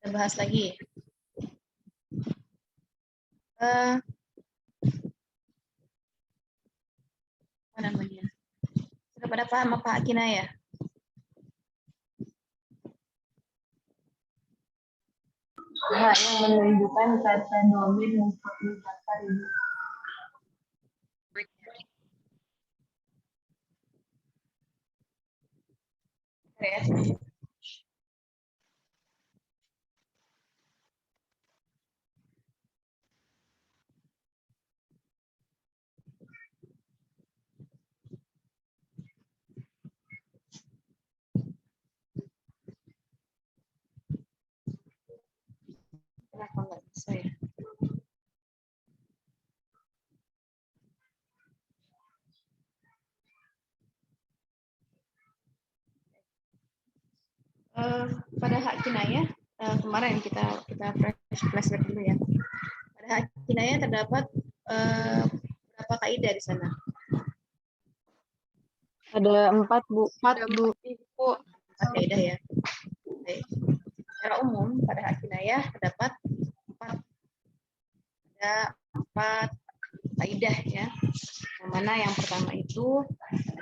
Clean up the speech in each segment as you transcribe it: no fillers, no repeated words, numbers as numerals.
Kita bahas lagi. Apa namanya? Sudah pada paham apa kinayah? Hak yang menunjukkan kata domin untuk kata ini. Ya. Kenapa nggak bisa ya? Pada hak kinayah kemarin kita flashback dulu ya. Pada hak kinayah terdapat berapa kaidah di sana? Ada 4, Bu. 4, Bu. Ibu. 4 kaidah ya. Baik. Secara umum pada hak kinayah terdapat 4 kaidah ya. Yang mana yang pertama itu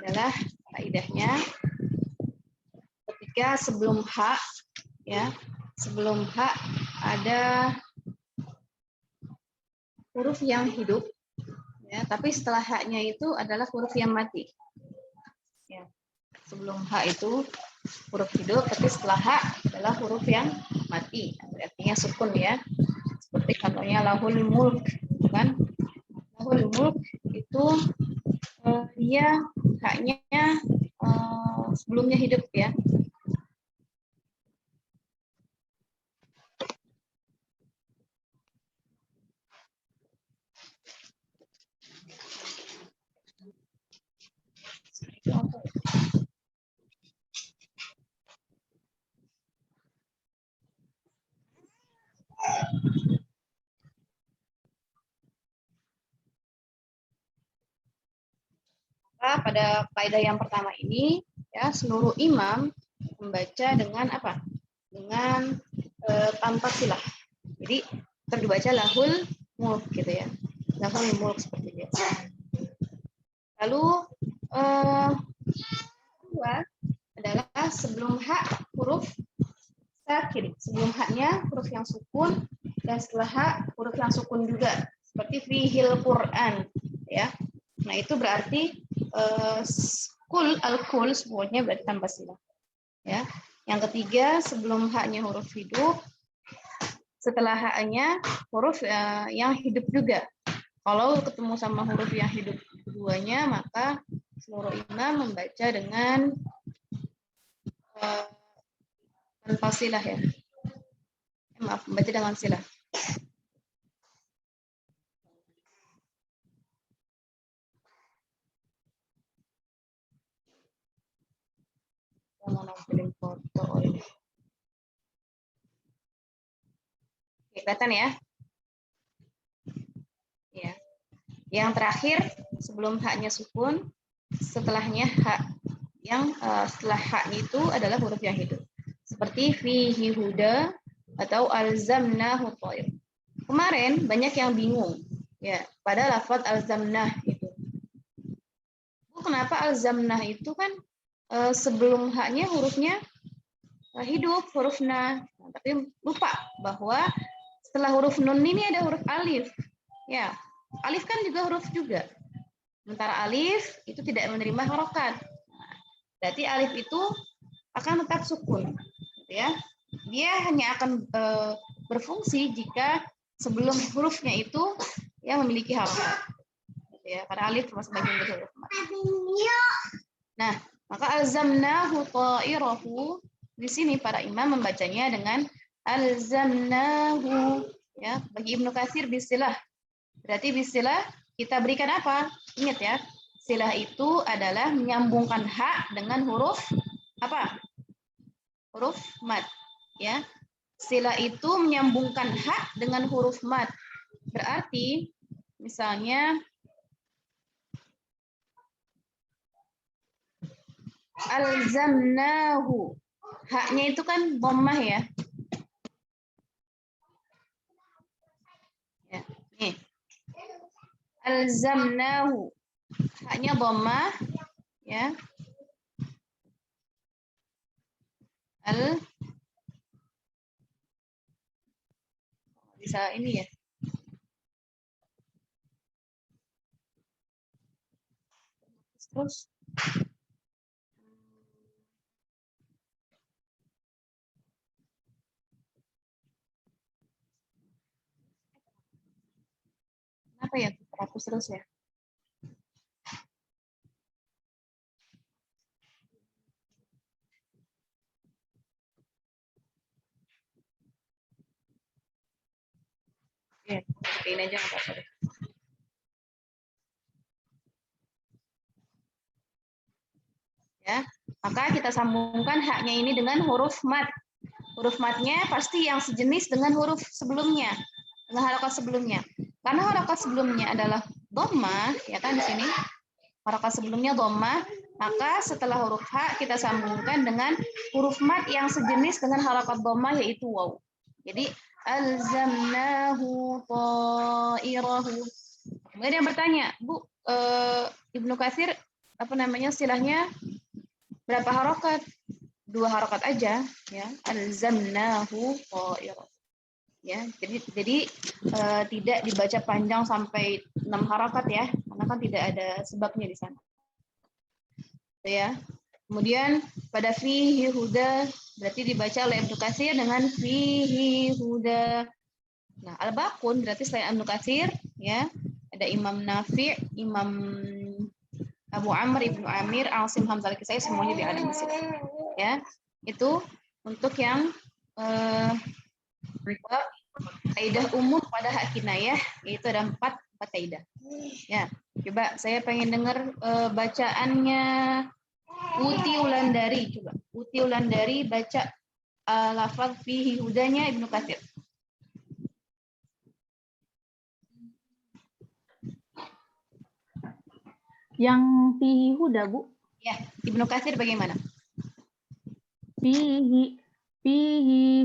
adalah kaidahnya ketika sebelum hak ya, sebelum hak ada huruf yang hidup ya, tapi setelah haknya itu adalah huruf yang mati. Ya. Sebelum hak itu huruf hidup, tapi setelah hak adalah huruf yang mati. Artinya sukun ya. Seperti contohnya lahul mulk, kan? Lahul mulk itu dia haknya sebelumnya hidup ya. Pada kaidah yang pertama ini ya, seluruh imam membaca dengan apa? Dengan tanpa silah. Jadi terbaca lahul mulk gitu ya. Lahul mulk seperti biasa. Lalu kedua adalah sebelum hak huruf sakin. Sebelum haknya huruf yang sukun dan setelah hak huruf yang sukun juga. Seperti fihil Quran ya. Nah, itu berarti kul semuanya berarti tanpa silah. Ya. Yang ketiga, sebelum haknya huruf hidup, setelah haknya huruf yang hidup juga. Kalau ketemu sama huruf yang hidup keduanya, maka seluruh imam membaca dengan tanpa silah ya. Maaf, membaca dengan silah. Mau nampilin foto ini. Kelihatan ya? Ya. Yang terakhir sebelum haknya sukun, setelahnya hak. Yang setelah haknya itu adalah huruf yang hidup. Seperti fihi huda atau alzamnahu thair. Kemarin banyak yang bingung ya pada lafaz alzamnah itu. Bu, kenapa alzamnah itu kan sebelum haknya hurufnya hidup, huruf na. Nah, tapi lupa bahwa setelah huruf nun ini ada huruf alif. Ya, alif kan juga huruf juga. Sementara alif itu tidak menerima harokat. Nah, berarti alif itu akan tetap sukun, gitu ya. Dia hanya akan berfungsi jika sebelum hurufnya itu yang memiliki harokat. Gitu ya, karena alif termasuk bagian dari huruf mat. Nah, maka alzamnahu ta'irahu. Di sini para imam membacanya dengan alzamnahu ya. Bagi Ibnu Katsir bisilah. Berarti bisilah kita berikan apa? Ingat ya. Silah itu adalah menyambungkan hak dengan huruf apa? Huruf mat ya. Silah itu menyambungkan hak dengan huruf mat. Berarti misalnya alzamnahu. Haknya itu kan dhammah ya. Alzamnahu. Haknya dhammah ya. Bisa ini ya. Terus kenapa ya terhapus terus ya? Ya, ini aja nggak apa-apa deh. Ya, maka kita sambungkan haknya ini dengan huruf mat. Huruf matnya pasti yang sejenis dengan huruf sebelumnya, dengan harokat sebelumnya. Karena harokat sebelumnya adalah dhammah, ya kan di sini. Harokat sebelumnya dhammah, maka setelah huruf ha kita sambungkan dengan huruf mat yang sejenis dengan harokat dhammah yaitu waw. Jadi alzamnahu ta'irahu. Kemudian yang bertanya, Bu, Ibnu Katsir apa namanya istilahnya berapa harokat? 2 harokat aja, ya. Alzamnahu ta'irahu. Ya, jadi tidak dibaca panjang sampai 6 harokat ya, karena kan tidak ada sebabnya di sana. Ya. Kemudian pada fihi huda berarti dibaca oleh Ibnu Katsir dengan fihi huda. Nah, al-baqun berarti selain Ibnu Katsir ya, ada Imam Nafi', Imam Abu Amr, Ibnu Amir, Asim, Hamzah, Al-Kisai semuanya di alam Mesir. Ya. Itu untuk yang kaidah umum pada hak kinayah yaitu ada 4 kaidah. Ya, coba saya pengen dengar bacaannya Uti Ulandari, coba. Uti Ulandari baca lafaz fihi hudanya Ibnu Katsir. Yang fihi huda, Bu. Ya, Ibnu Katsir bagaimana? Fihi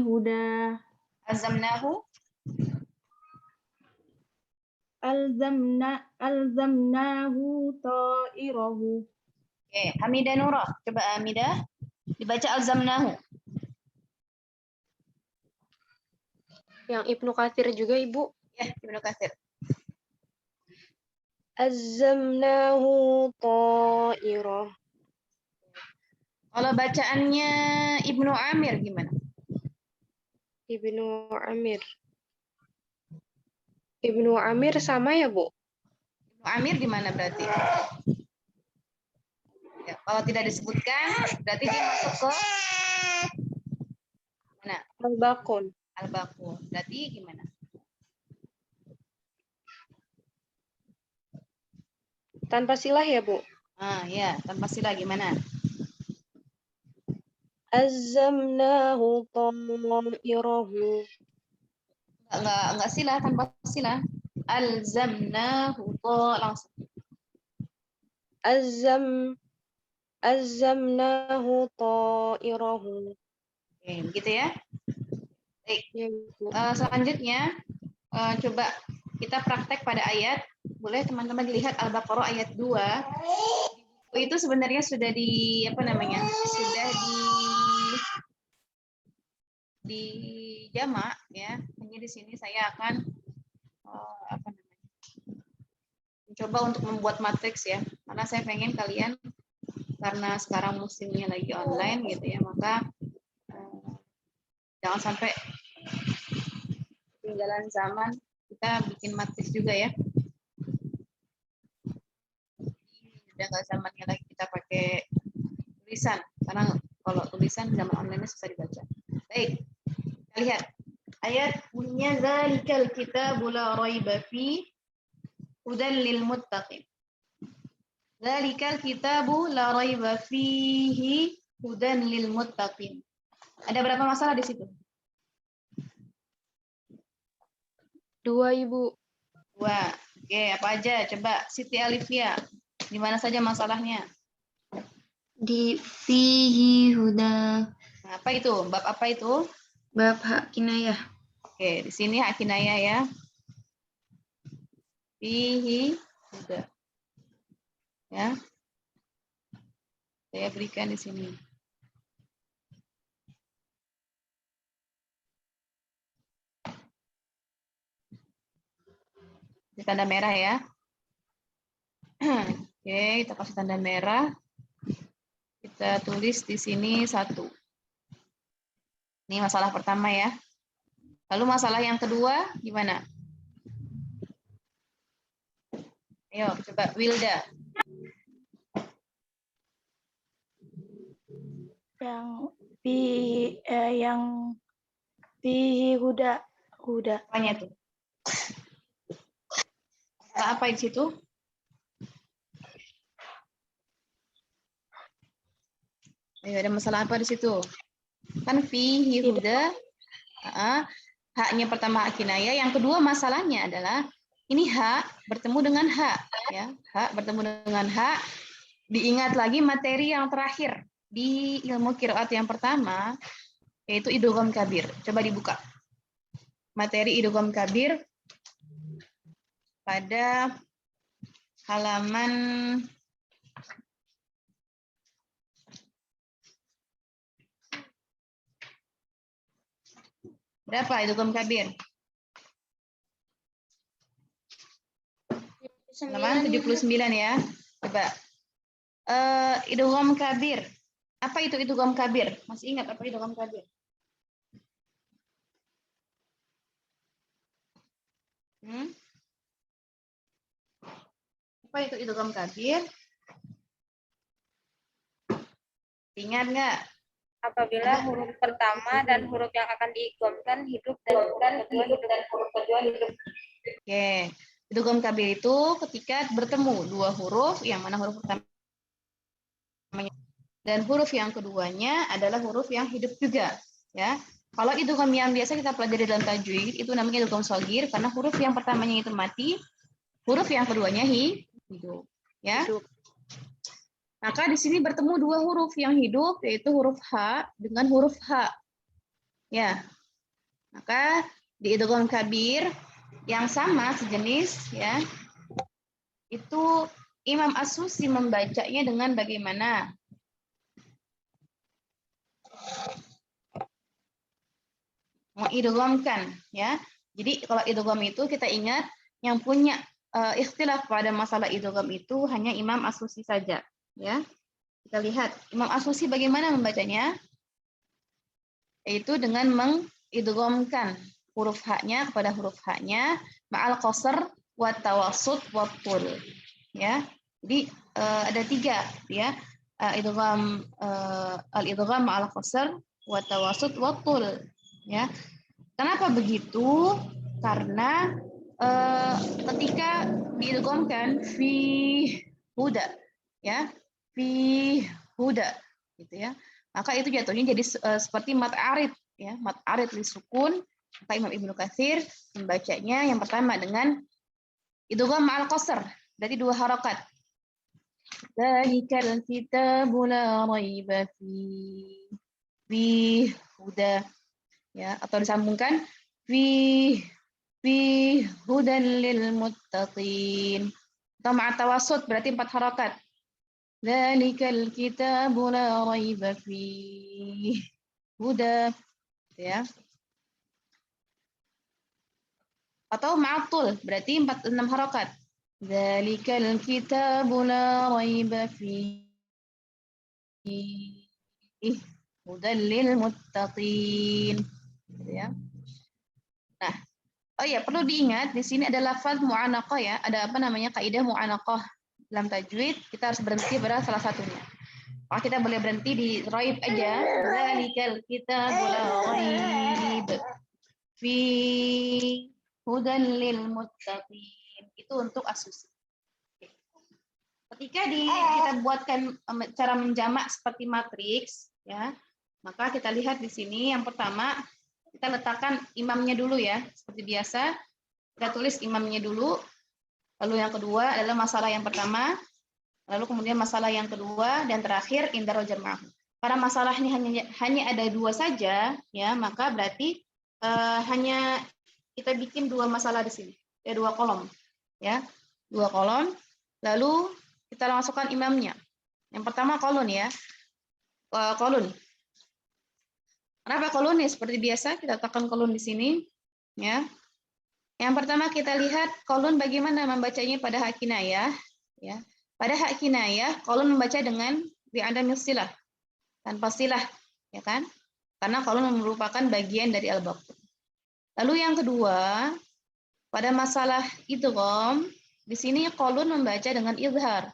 huda. Azamnahu. Alzamnahu ta'irahu. Oke, Hamidah Nurah. Coba Hamidah dibaca alzamnahu. Yang Ibnu Katsir juga, Ibu. Ya, Ibnu Katsir. Azzamnahu ta'irah. Kalau bacaannya Ibnu Amir gimana? Ibnu Amir. Ibnu Amir sama ya, Bu? Ibnu Amir gimana berarti? Ya, kalau tidak disebutkan, berarti dia masuk ke mana? Al-Baqun. Al-Baqun. Berarti gimana? Tanpa silah ya, Bu? Ya, tanpa silah gimana? Azzamnahu ta'irahu. Enggak silah, tanpa silah. Alzamnahu langsung. Azzamnahu ta'irahu. Oke, begitu ya. Baik. Ya, Bu. Selanjutnya coba kita praktek pada ayat. Boleh teman-teman dilihat Al-Baqarah ayat 2. Itu sebenarnya sudah sudah di jamak ya. Hanya di sini saya akan mencoba untuk membuat matriks ya. Karena saya pengen kalian, karena sekarang musimnya lagi online gitu ya, maka jangan sampai ketinggalan zaman, kita bikin matriks juga ya. Udah nggak zamannya lagi kita pakai tulisan, karena kalau tulisan zaman online susah dibaca. Baik, kita lihat ayat bunyinya zalikal kitabu la raiba fi hudan lil muttaqin. Zalikal kitabu la raiba fihi hudan lil muttaqin. Ada berapa masalah di situ? 2, Ibu. 2. Oke, apa aja? Coba Siti Alifia. Di mana saja masalahnya? Di fihi huda. Nah, apa itu? Bab apa itu? Bab hak kinayah. Oke, di sini hak kinayah ya. Fihi Huda. Ya. Saya berikan di sini. Di tanda merah ya. Oke, kita kasih tanda merah. Kita tulis di sini 1. Ini masalah pertama ya. Lalu masalah yang kedua gimana? Ayo, coba Wilda. Yang fihi huda. Apanya tuh? Masalah apa di situ? Ayo, ada masalah apa di situ? Kan fihi huda. Haknya pertama hak kinayah, yang kedua masalahnya adalah ini hak bertemu dengan hak ya. Hak bertemu dengan hak. Diingat lagi materi yang terakhir di ilmu qiraat yang pertama yaitu idgham kabir. Coba dibuka. Materi idgham kabir pada halaman berapa idgham kabir? Halaman 79 ya. Coba. Idgham kabir. Apa itu idgham kabir? Masih ingat apa idgham kabir? Apa itu idgham kabir? Ingat nggak? Apabila huruf pertama dan huruf yang akan diidghamkan hidup dan huruf kedua hidup. Oke. Idgham kabir itu ketika bertemu dua huruf, yang mana huruf pertama dan huruf yang keduanya adalah huruf yang hidup juga, ya. Kalau idgham yang biasa kita pelajari dalam tajwid itu namanya idgham shaghir karena huruf yang pertamanya itu mati, huruf yang keduanya hidup, ya. Maka di sini bertemu dua huruf yang hidup yaitu huruf H dengan huruf H. Ya. Maka di idgham kabir yang sama sejenis ya. Itu Imam As-Susi membacanya dengan bagaimana? Mengidghamkan ya. Jadi kalau idgham itu kita ingat yang punya ikhtilaf pada masalah idgham itu hanya Imam As-Susi saja ya. Kita lihat Imam As-Susi bagaimana membacanya? Yaitu dengan mengidghamkan huruf H-nya kepada huruf H-nya ma'al qasr wa tawassut wa tul ya. Jadi ada 3 ya. Idgham al-idgham ma'al qasr wa tawassut wa tul ya. Kenapa begitu? Karena ketika diidghamkan fi huda ya, fi huda gitu ya. Maka itu jatuhnya jadi seperti mat arid ya, mat arid li sukun. Maka Imam Ibnu Katsir membacanya yang pertama dengan idgham ma'al qasr, berarti 2 harakat. Dzalikal kitabu la raiba fi huda ya, atau disambungkan fi hudan lil muttaqin. Atau ma'at tawassut berarti 4 harakat. Dzalikal kitabu la raiba fi huda ya. Atau ma'atul berarti 6 harakat. Dzalikal kitabu la raiba fi hudan lil muttaqin ya. Nah, oh ya perlu diingat di sini ada lafaz mu'anaqah ya, ada apa namanya kaidah mu'anaqah dalam tajwid, kita harus berhenti pada salah satunya. Maka kita boleh berhenti di raib aja. Dzalikal kitabu la raib fi hudan lil muttaqin. Itu untuk As-Susi. Ketika kita buatkan cara menjamak seperti matriks ya, maka kita lihat di sini yang pertama kita letakkan imamnya dulu ya, seperti biasa. Kita tulis imamnya dulu. Lalu yang kedua adalah masalah yang pertama, lalu kemudian masalah yang kedua, dan terakhir indarul jam'ah. Karena masalah ini hanya ada 2 saja, ya maka berarti hanya kita bikin 2 masalah di sini, ya 2 kolom, ya 2 kolom. Lalu kita masukkan imamnya. Yang pertama kolon ya. Kolon. Kenapa kolon ya? Seperti biasa kita tekan kolon di sini ya. Yang pertama kita lihat kolon bagaimana membacanya pada hak kinayah ya. Pada hak kinayah kolon membaca dengan bi'adami silah, tanpa silah ya kan? Karena kolon merupakan bagian dari al-baqi. Lalu yang kedua, pada masalah idgham, di sini kolon membaca dengan izhar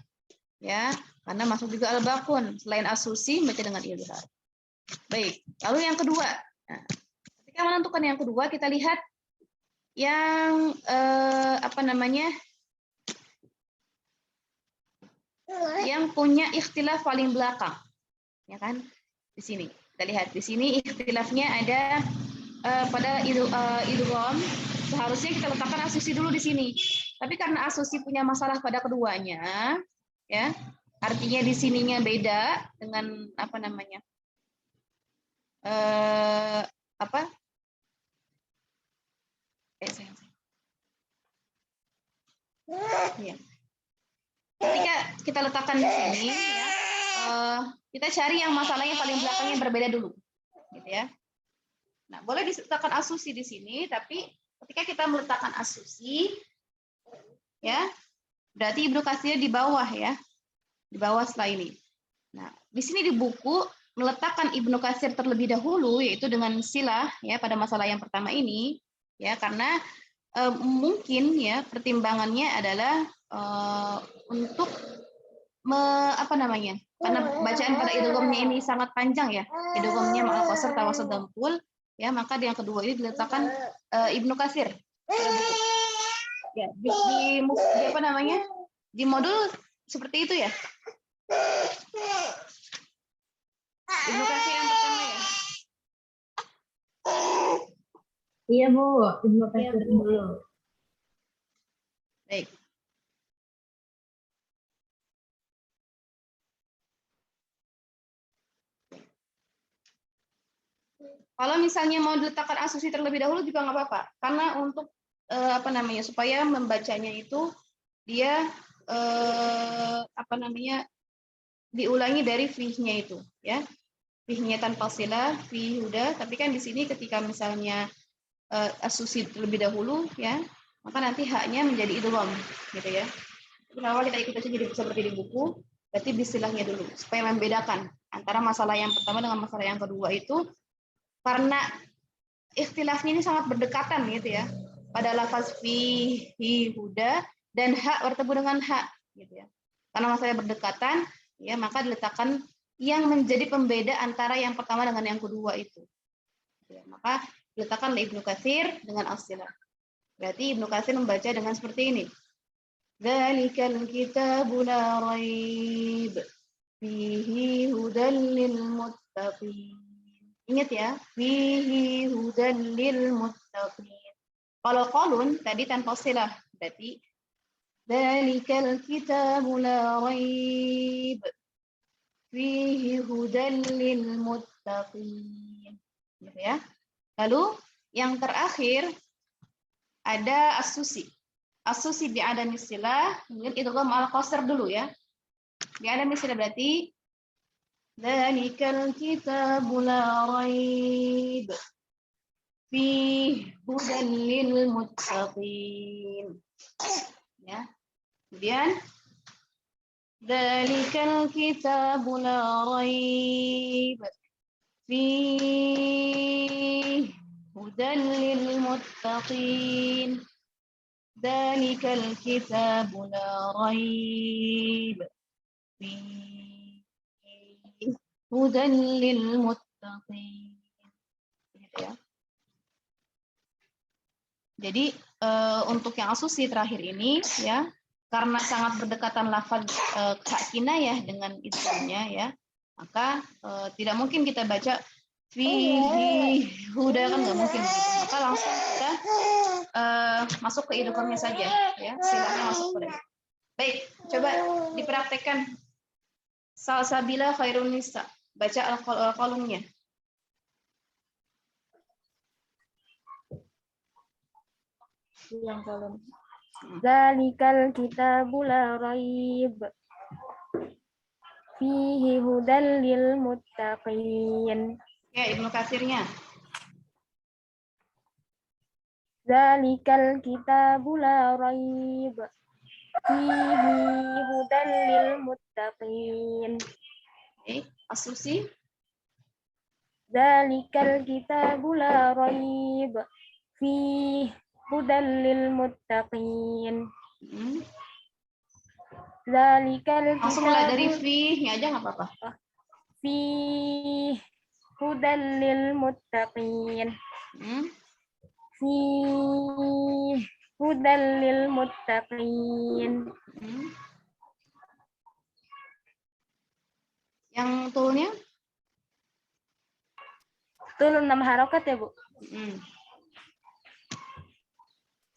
ya, karena masuk juga al-baqun. Selain asusi membaca dengan izhar. Baik, lalu yang kedua. Nah, ketika menentukan yang kedua, kita lihat yang yang punya ikhtilaf paling belakang, ya kan? Di sini kita lihat di sini ikhtilafnya ada pada idgham. Seharusnya kita letakkan asusi dulu di sini, tapi karena asusi punya masalah pada keduanya, ya, artinya di sininya beda dengan Ya. Ketika kita letakkan di sini, ya, kita cari yang masalahnya paling belakangnya berbeda dulu, gitu ya. Nah, boleh diletakkan asusi di sini, tapi ketika kita meletakkan asusi, ya, berarti Ibnu Katsir di bawah ya, di bawah setelah ini. Nah, di sini di buku meletakkan Ibnu Katsir terlebih dahulu, yaitu dengan silah ya pada masalah yang pertama ini, ya karena mungkin ya pertimbangannya adalah untuk karena bacaan pada idghamnya ini sangat panjang ya, idghamnya ma'al qasr tawassul dampul ya, maka yang kedua ini diletakkan Ibnu Katsir ya di modul seperti itu ya. Ibnu Katsir yang pertama ya. Iya Bu, Ibnu Katsir dulu. Baik. Kalau misalnya mau diletakkan asusi terlebih dahulu juga nggak apa-apa, karena untuk supaya membacanya itu dia diulangi dari fihnya itu ya, fihnya tanpa silah, fi huda. Tapi kan di sini ketika misalnya asusi terlebih dahulu ya, maka nanti haknya menjadi idgham gitu ya. Kenapa kita ikut aja jadi seperti di buku, berarti bisilahnya dulu supaya membedakan antara masalah yang pertama dengan masalah yang kedua itu, karena ikhtilafnya ini sangat berdekatan gitu ya, pada lafaz fihi huda dan hak bertemu dengan hak gitu ya. Karena masalahnya berdekatan ya, maka diletakkan yang menjadi pembeda antara yang pertama dengan yang kedua itu. Ya, maka diletakkan oleh Ibnu Katsir dengan as-silah. Berarti Ibnu Katsir membaca dengan seperti ini. Dzalikal kitabu la raib fihi hudan lil muttaqin. Ingat ya, fihi hudan lil muttaqin. Kalau qalun tadi tanpa silah, berarti dzalikal kitabu la raib fihi hudan lil muttaqin. Gitu ya. Lalu yang terakhir ada as-susi. As-susi bi'adami silah, kemudian idgham al-qasr dulu ya. Bi'adami silah berarti dzalikal kitabu la raib fihi hudan lil muttaqin. Ya. Kemudian dzalikal kitabu la raib fihi hudan lil muttaqin. Dzalikal kitabu la raib fihi hudan lil muttaqin. Gitu ya. Jadi untuk yang asusi terakhir ini ya, karena sangat berdekatan lafaz hak kinayah dengan itunya ya, maka tidak mungkin kita baca fihi huda, kan nggak mungkin begitu. Maka langsung kita masuk ke idghamnya saja ya, silahnya masuk ke. Baik, coba dipraktekkan. Salsabila khairun nisa, baca al-qalumnya. Yang kolom. Zalikal kitabu la raib fihi hudal lil muttaqin. Ya, Ibnu Katsirnya. Zalikal kitabu la raib fihi hudal lil muttaqin. Oke, As-Susi. Zalikal kitabu la raib fihi hudal lil muttaqin. Zalikal Langsung mulai dari kitabu fi aja nggak apa-apa. fihi hudal lil muttaqin. Fihi hudal lil muttaqin. Yang tulnya? Tul 6 harokat ya, Bu?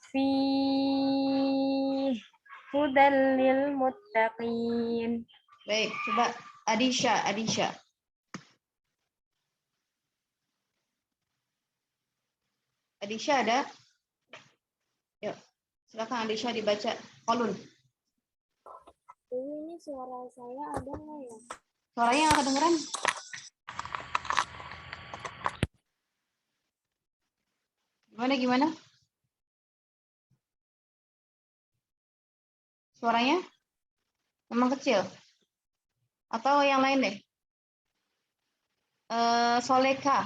Fi hudal lil muttaqin. Baik, coba Adisha. Adisha ada? Yuk, silakan Adisha dibaca. Kolun. Ini suara saya ada nggak ya? Suaranya nggak kedengeran? Gimana? Suaranya memang kecil? Atau yang lain deh? Soleka.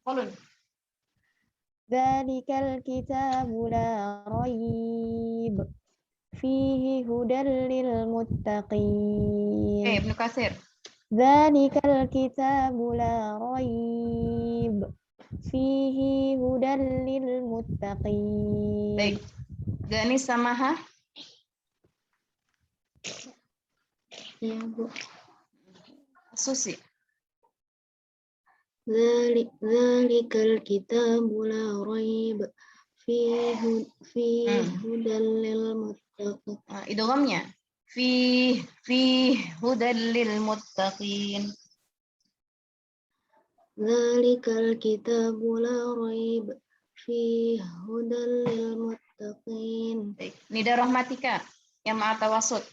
Kolun. Dzalikal kitabu la raib fihi hudal lil muttaqin. Ibnu Katsir. Dzalikal kitabu la raib fihi hudal lil muttaqin. Baik. Gani Samaha. Ya, Bu. Susi. Dzalikal kitabu la raib fihi hudal lil muttaqin. Idghamnya. Fi hudal lil muttaqin. Dzalikal kitabu la raib fihi hudal lil muttaqin. Baik. Nida Rahmatika yang ma'a tawassut.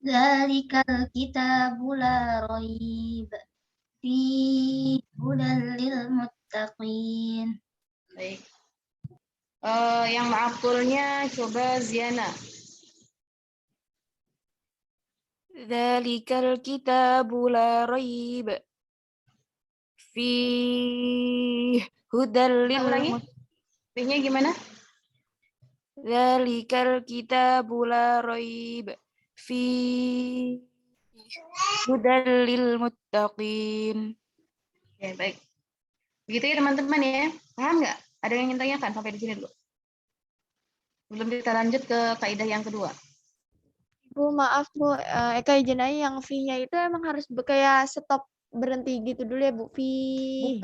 Dzalikal kitabu la raib fihi hudal lil muttaqin. Baik. Yang ma'qulnya coba Ziana. Dzalikal kitabu la raib fi hudal lil Ulangi. Fi-nya gimana? Dzalikal kitabu la raib fi hudal lil muttaqin. Oke, baik. Begitu ya teman-teman ya. Paham nggak? Ada yang ingin tanyakan sampai di sini dulu? Sebelum kita lanjut ke kaidah yang kedua. Bu, maaf Bu, Eka izin aja yang fee-nya itu emang harus kayak stop berhenti gitu dulu ya Bu. Fee.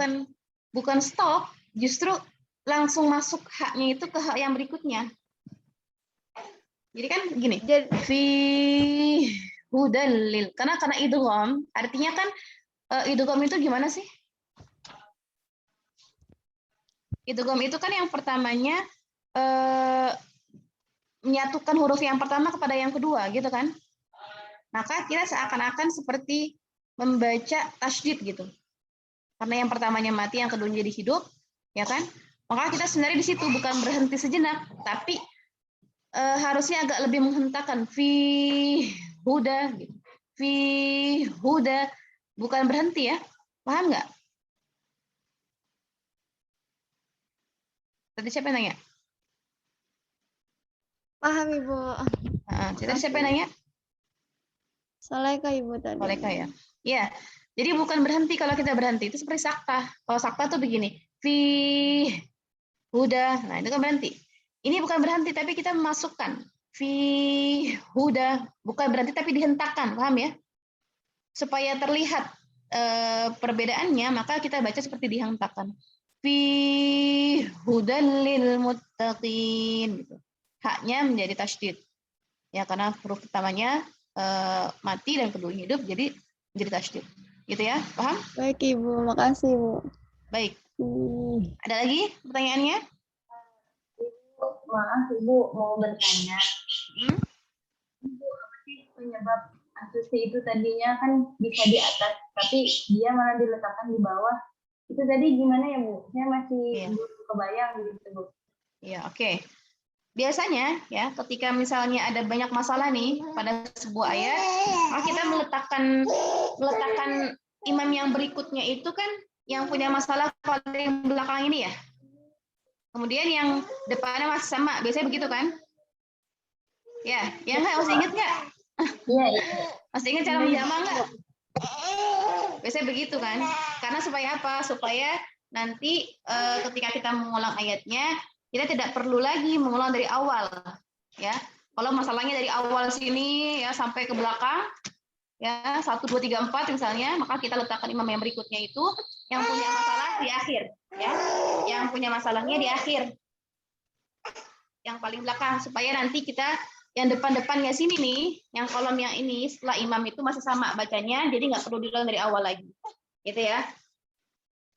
Bukan stop, justru langsung masuk haknya itu ke hak yang berikutnya. Jadi kan gini, fi hudalil. Karena idgham, artinya kan idgham itu gimana sih? Idgham itu kan yang pertamanya menyatukan huruf yang pertama kepada yang kedua, gitu kan? Maka kita seakan-akan seperti membaca tasydid gitu. Karena yang pertamanya mati, yang kedua jadi hidup, ya kan? Maka kita sebenarnya di situ bukan berhenti sejenak, tapi harusnya agak lebih menghentakkan fi huda, gitu. Fi huda, bukan berhenti ya, paham nggak? Tadi siapa yang nanya? Paham Ibu. Tadi siapa yang nanya? Soleka Ibu tadi. Soleka ya. Iya. Jadi bukan berhenti kalau kita berhenti itu seperti sakta. Kalau sakta tuh begini, fi huda. Nah, itu kan berhenti. Ini bukan berhenti tapi kita memasukkan fi huda, bukan berhenti tapi dihentakkan, paham ya? Supaya terlihat perbedaannya, maka kita baca seperti dihentakkan. Fi hudal lil muttaqin gitu. Haknya menjadi tasydid. Ya, karena huruf pertamanya mati dan kedua hidup, jadi menjadi tasydid. Gitu ya, paham? Baik Ibu, makasih Bu. Baik. Ada lagi pertanyaannya? Maaf Ibu, mau bertanya. Hmm? Ibu, apa sih penyebab asusi itu tadinya kan bisa di atas, tapi dia malah diletakkan di bawah. Itu tadi gimana ya Bu? Saya masih belum kebayang gitu Bu. Iya, oke. Biasanya ya, ketika misalnya ada banyak masalah nih pada sebuah ayat, maka kita meletakkan imam yang berikutnya itu kan yang punya masalah paling belakang ini ya. Kemudian yang depannya masih sama, biasanya begitu kan? Ya, ya nggak? Masih ingat nggak? Iya. Masih ingat cara menjamak nggak? Biasanya begitu kan? Karena supaya apa? Supaya nanti ketika kita mengulang ayatnya, kita tidak perlu lagi mengulang dari awal, ya. Kalau masalahnya dari awal sini ya sampai ke belakang, ya 1, 2, 3, 4 misalnya, maka kita letakkan imam yang berikutnya itu yang punya masalah di akhir, ya. Yang punya masalahnya di akhir, yang paling belakang, supaya nanti kita yang depan-depannya sini nih, yang kolom yang ini setelah imam itu masih sama bacanya, jadi nggak perlu diulang dari awal lagi, gitu ya.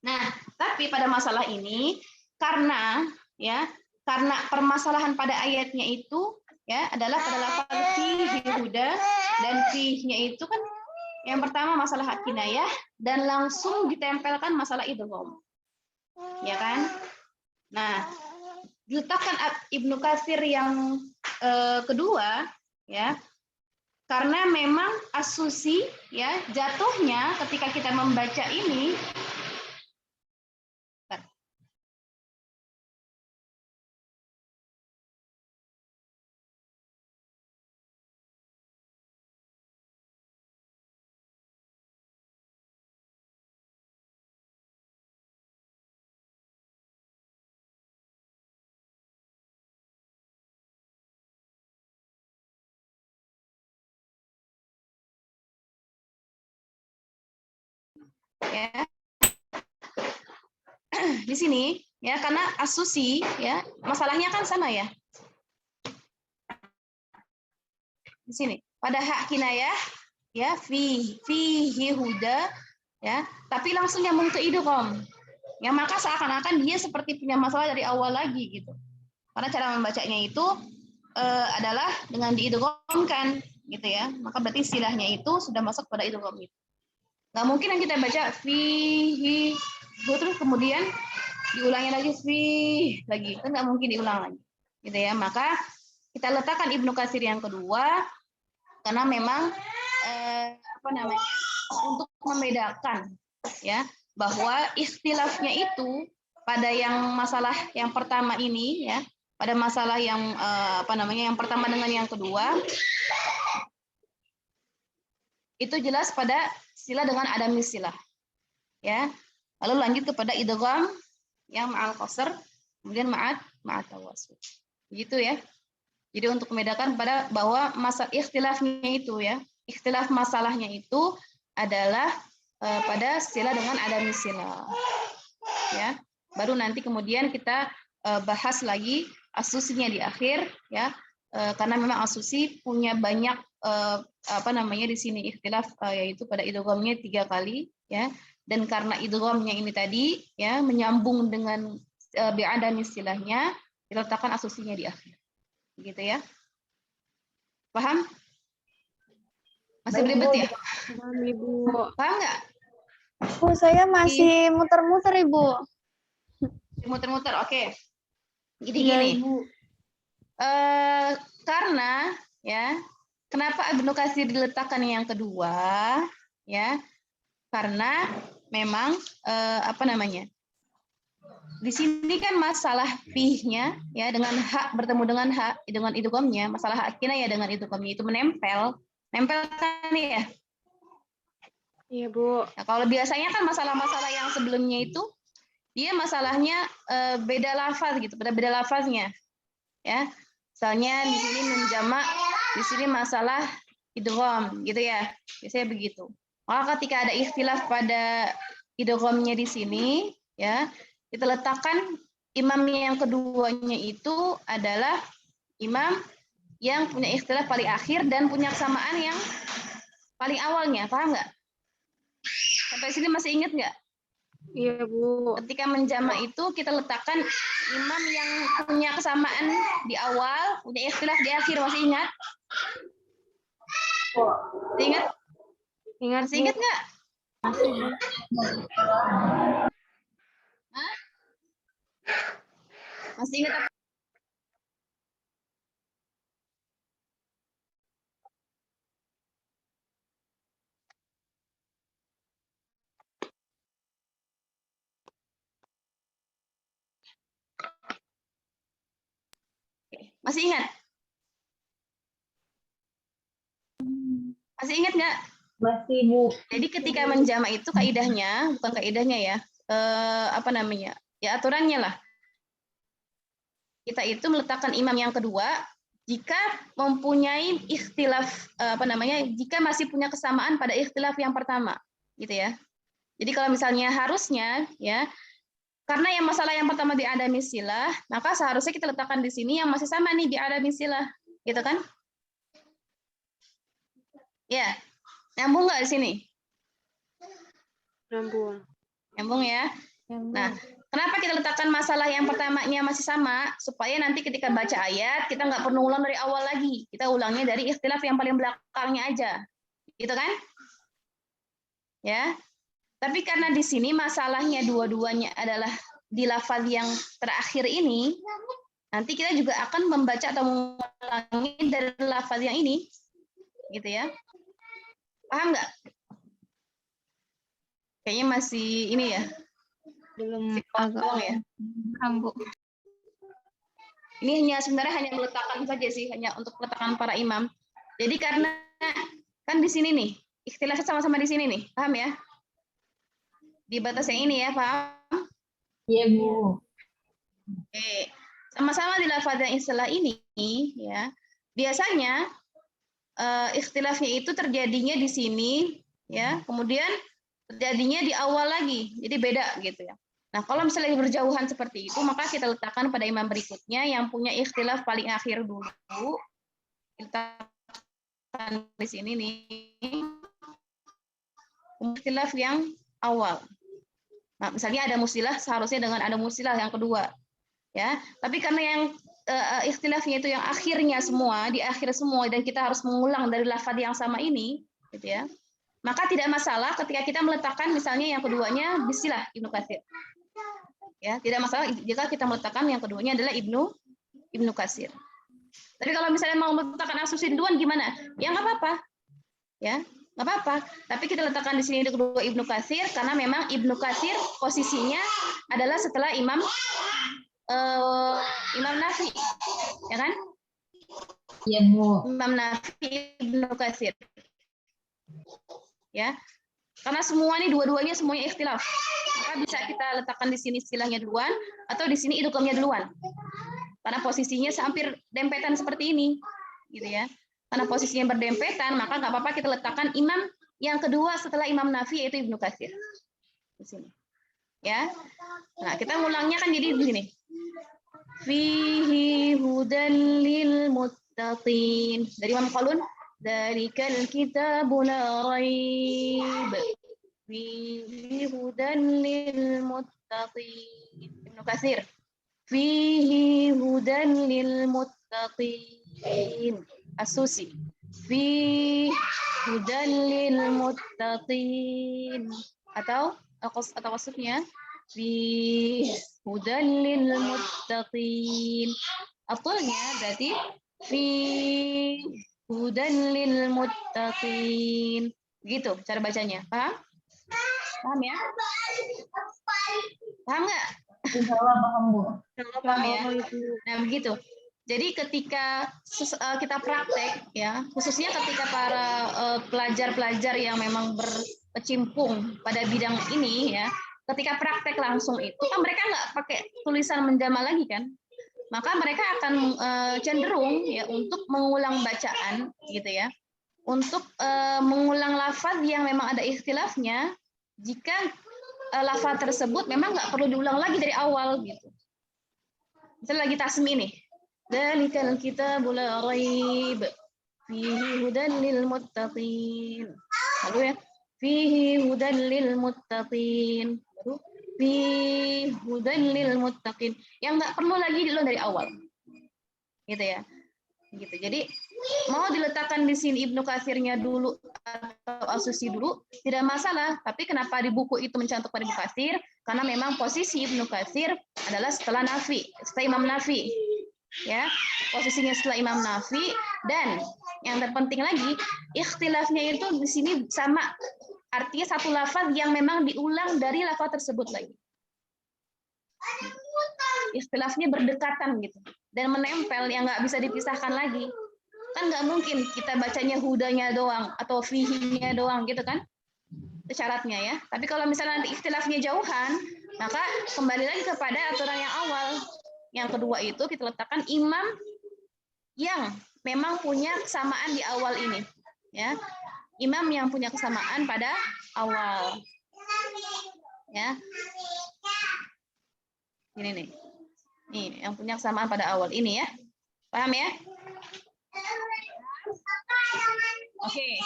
Nah, tapi pada masalah ini karena permasalahan pada ayatnya itu ya adalah pada lafaz fihi huda, dan fihi-nya itu kan yang pertama masalah hak kinayah dan langsung ditempelkan masalah idgham. Ya kan? Nah, diletakkan Ibnu Katsir yang kedua ya. Karena memang asusi ya jatuhnya ketika kita membaca ini ya. Di sini ya karena asusi ya masalahnya kan sama ya. Di sini pada hak kinayah ya fihi huda ya, tapi langsung nyambung ke idgham. Ya maka seakan-akan dia seperti punya masalah dari awal lagi gitu. Karena cara membacanya itu adalah dengan diidghamkan gitu ya. Maka berarti istilahnya itu sudah masuk pada idgham itu. Nggak mungkin yang kita baca fihi terus kemudian diulangi lagi lagi, kan nggak mungkin diulang lagi gitu ya. Maka kita letakkan Ibnu Katsir yang kedua karena memang untuk membedakan ya bahwa ikhtilafnya itu pada yang masalah yang pertama ini ya, pada masalah yang yang pertama dengan yang kedua itu jelas pada sila dengan adami sila ya. Lalu lanjut kepada idgham yang ma'al qasr, kemudian ma'at tawassul. Begitu ya. Jadi untuk membedakan pada bahwa masa ikhtilafnya itu ya, ikhtilaf masalahnya itu adalah pada sila dengan adami sila. Ya. Baru nanti kemudian kita bahas lagi asusinya di akhir ya. Karena memang asusi punya banyak di sini ikhtilaf yaitu pada idghamnya 3 kali ya. Dan karena idghamnya ini tadi ya menyambung dengan bi'adami istilahnya, diletakkan asusinya di akhir. Begitu ya. Paham? Masih beribet ya? Paham, Ibu. Paham nggak? Bu, saya masih muter-muter, Ibu. Muter-muter, oke. Jadi Iya, gini. Ibu. Karena ya, kenapa Ibnu Katsir diletakkan yang kedua? Ya, karena memang di sini kan masalah fihnya ya dengan hak bertemu dengan hak dengan idghamnya, masalah hak kinayah dengan idghamnya itu nempel kan ya. Iya, Bu. Nah, kalau biasanya kan masalah-masalah yang sebelumnya itu dia masalahnya beda lafaz gitu, beda lafaznya. Ya. Misalnya di sini menjamak, di sini masalah idgham gitu ya. Biasanya begitu. Maka ketika ada ikhtilaf pada idghamnya di sini ya, kita letakkan imam yang keduanya itu adalah imam yang punya ikhtilaf paling akhir dan punya kesamaan yang paling awalnya. Paham nggak? Sampai sini masih ingat nggak? Iya, Bu. Ketika menjamak itu kita letakkan imam yang punya kesamaan di awal, punya ikhtilaf di akhir. Masih ingat? Masih ingat? Ingat, Masih Bu. ingat nggak? Masih, Bu. Hah? Masih ingat apa? Masih ingat? Masih ingat nggak? Masih, Bu. Jadi ketika menjamak itu kaidahnya, bukan kaidahnya ya, apa namanya? Ya aturannya lah. Kita itu meletakkan imam yang kedua jika mempunyai ikhtilaf apa namanya? Jika masih punya kesamaan pada ikhtilaf yang pertama, gitu ya. Jadi kalau misalnya harusnya ya, karena yang masalah yang pertama bi'adami silah, maka seharusnya kita letakkan di sini yang masih sama nih bi'adami silah, gitu kan? Ya, nyambung nggak di sini? Nyambung. Nyambung ya. Nah, kenapa kita letakkan masalah yang pertamanya masih sama? Supaya nanti ketika baca ayat, kita nggak perlu ulang dari awal lagi. Kita ulangnya dari ikhtilaf yang paling belakangnya aja. Gitu kan? Ya. Tapi karena di sini masalahnya dua-duanya adalah di lafaz yang terakhir ini, nanti kita juga akan membaca atau mengulangi dari lafaz yang ini. Gitu ya. Paham nggak? Kayaknya masih ini ya. Belum Agak ya. paham, Bu. Ini sebenarnya hanya meletakkan saja sih, hanya untuk peletakan para imam. Jadi karena kan di sini nih, ikhtilafnya sama-sama di sini nih, paham ya? Di batas yang ini ya, paham? Iya, Bu. Oke. Sama-sama di lafaz yang istilah ini ya. Biasanya ikhtilafnya itu terjadinya di sini ya, kemudian terjadinya di awal lagi. Jadi beda gitu ya. Nah, kalau misalnya berjauhan seperti itu, maka kita letakkan pada imam berikutnya yang punya ikhtilaf paling akhir dulu. Kita letakkan di sini nih. Ikhtilaf yang awal. Nah, misalnya ada musilah, seharusnya dengan ada musilah yang kedua. Ya, tapi karena yang ikhtilafnya itu yang akhirnya semua, di akhir semua, dan kita harus mengulang dari lafaz yang sama ini, gitu ya. Maka tidak masalah ketika kita meletakkan misalnya yang keduanya bisilah Ibnu Katsir. Ya, tidak masalah jika kita meletakkan yang keduanya adalah Ibnu Katsir. Tapi kalau misalnya mau meletakkan As-Susi duluan gimana? Ya nggak apa-apa. Ya, nggak apa-apa. Tapi kita letakkan di sini kedua Ibnu Katsir karena memang Ibnu Katsir posisinya adalah setelah Imam Nafi, ya kan? Iya, Bu. Imam Nafi Ibnu Katsir. Ya, karena semua ini dua-duanya semuanya ikhtilaf. Maka bisa kita letakkan di sini istilahnya duluan atau di sini idghamnya duluan. Karena posisinya hampir dempetan seperti ini, gitu ya. Karena posisinya berdempetan, maka nggak apa-apa kita letakkan imam yang kedua setelah Imam Nafi yaitu Ibnu Katsir. Di sini. Ya. Nah, kita ngulangnya kan jadi begini. Fihi hudan lil muttaqin. Dari Imam Qalun, dzalikal kitabu la raib. Fihi hudan lil muttaqin. Ibnu Katsir. Fihi hudan lil muttaqin. As-Susi. Fihi hudan lil muttaqin. Atau wasfnya fi hudan lil muttaqin. Asalnya berarti fi hudan lil muttaqin. Begitu cara bacanya. Paham? Paham ya? Paham nggak? Insya Allah paham, Bu. Paham ya? Nah, begitu. Jadi ketika kita praktek ya, khususnya ketika para pelajar-pelajar yang memang berkecimpung pada bidang ini ya, ketika praktek langsung itu kan mereka nggak pakai tulisan menjamak lagi kan, maka mereka akan cenderung ya untuk mengulang bacaan gitu ya, untuk mengulang lafaz yang memang ada ikhtilafnya jika lafaz tersebut memang nggak perlu diulang lagi dari awal gitu. Misalnya lagi tasmi nih, dzalikal kitabu la raib fihi hudan lil muttaqin. Lalu ya, fihi hudan lil muttaqin. Baru fi hudan lil muttaqin. Yang nggak perlu lagi diulang dari awal. Gitu ya. Gitu. Jadi mau diletakkan di sini Ibnu Katsirnya dulu atau As-Susi dulu tidak masalah, tapi kenapa di buku itu mencantumkan Ibnu Katsir? Karena memang posisi Ibnu Katsir adalah setelah Imam Nafi. Ya, posisinya setelah Imam Nafi, dan yang terpenting lagi ikhtilafnya itu di sini sama, artinya satu lafaz yang memang diulang dari lafaz tersebut lagi. Ikhtilafnya berdekatan gitu dan menempel yang nggak bisa dipisahkan lagi. Kan nggak mungkin kita bacanya hudanya doang atau fihinya doang gitu kan, itu syaratnya ya. Tapi kalau misalnya nanti ikhtilafnya jauhan, maka kembali lagi kepada aturan yang awal. Yang kedua itu kita letakkan imam yang memang punya kesamaan di awal ini, ya. Imam yang punya kesamaan pada awal, ya. Ini nih, yang punya kesamaan pada awal ini ya, paham ya? Oke,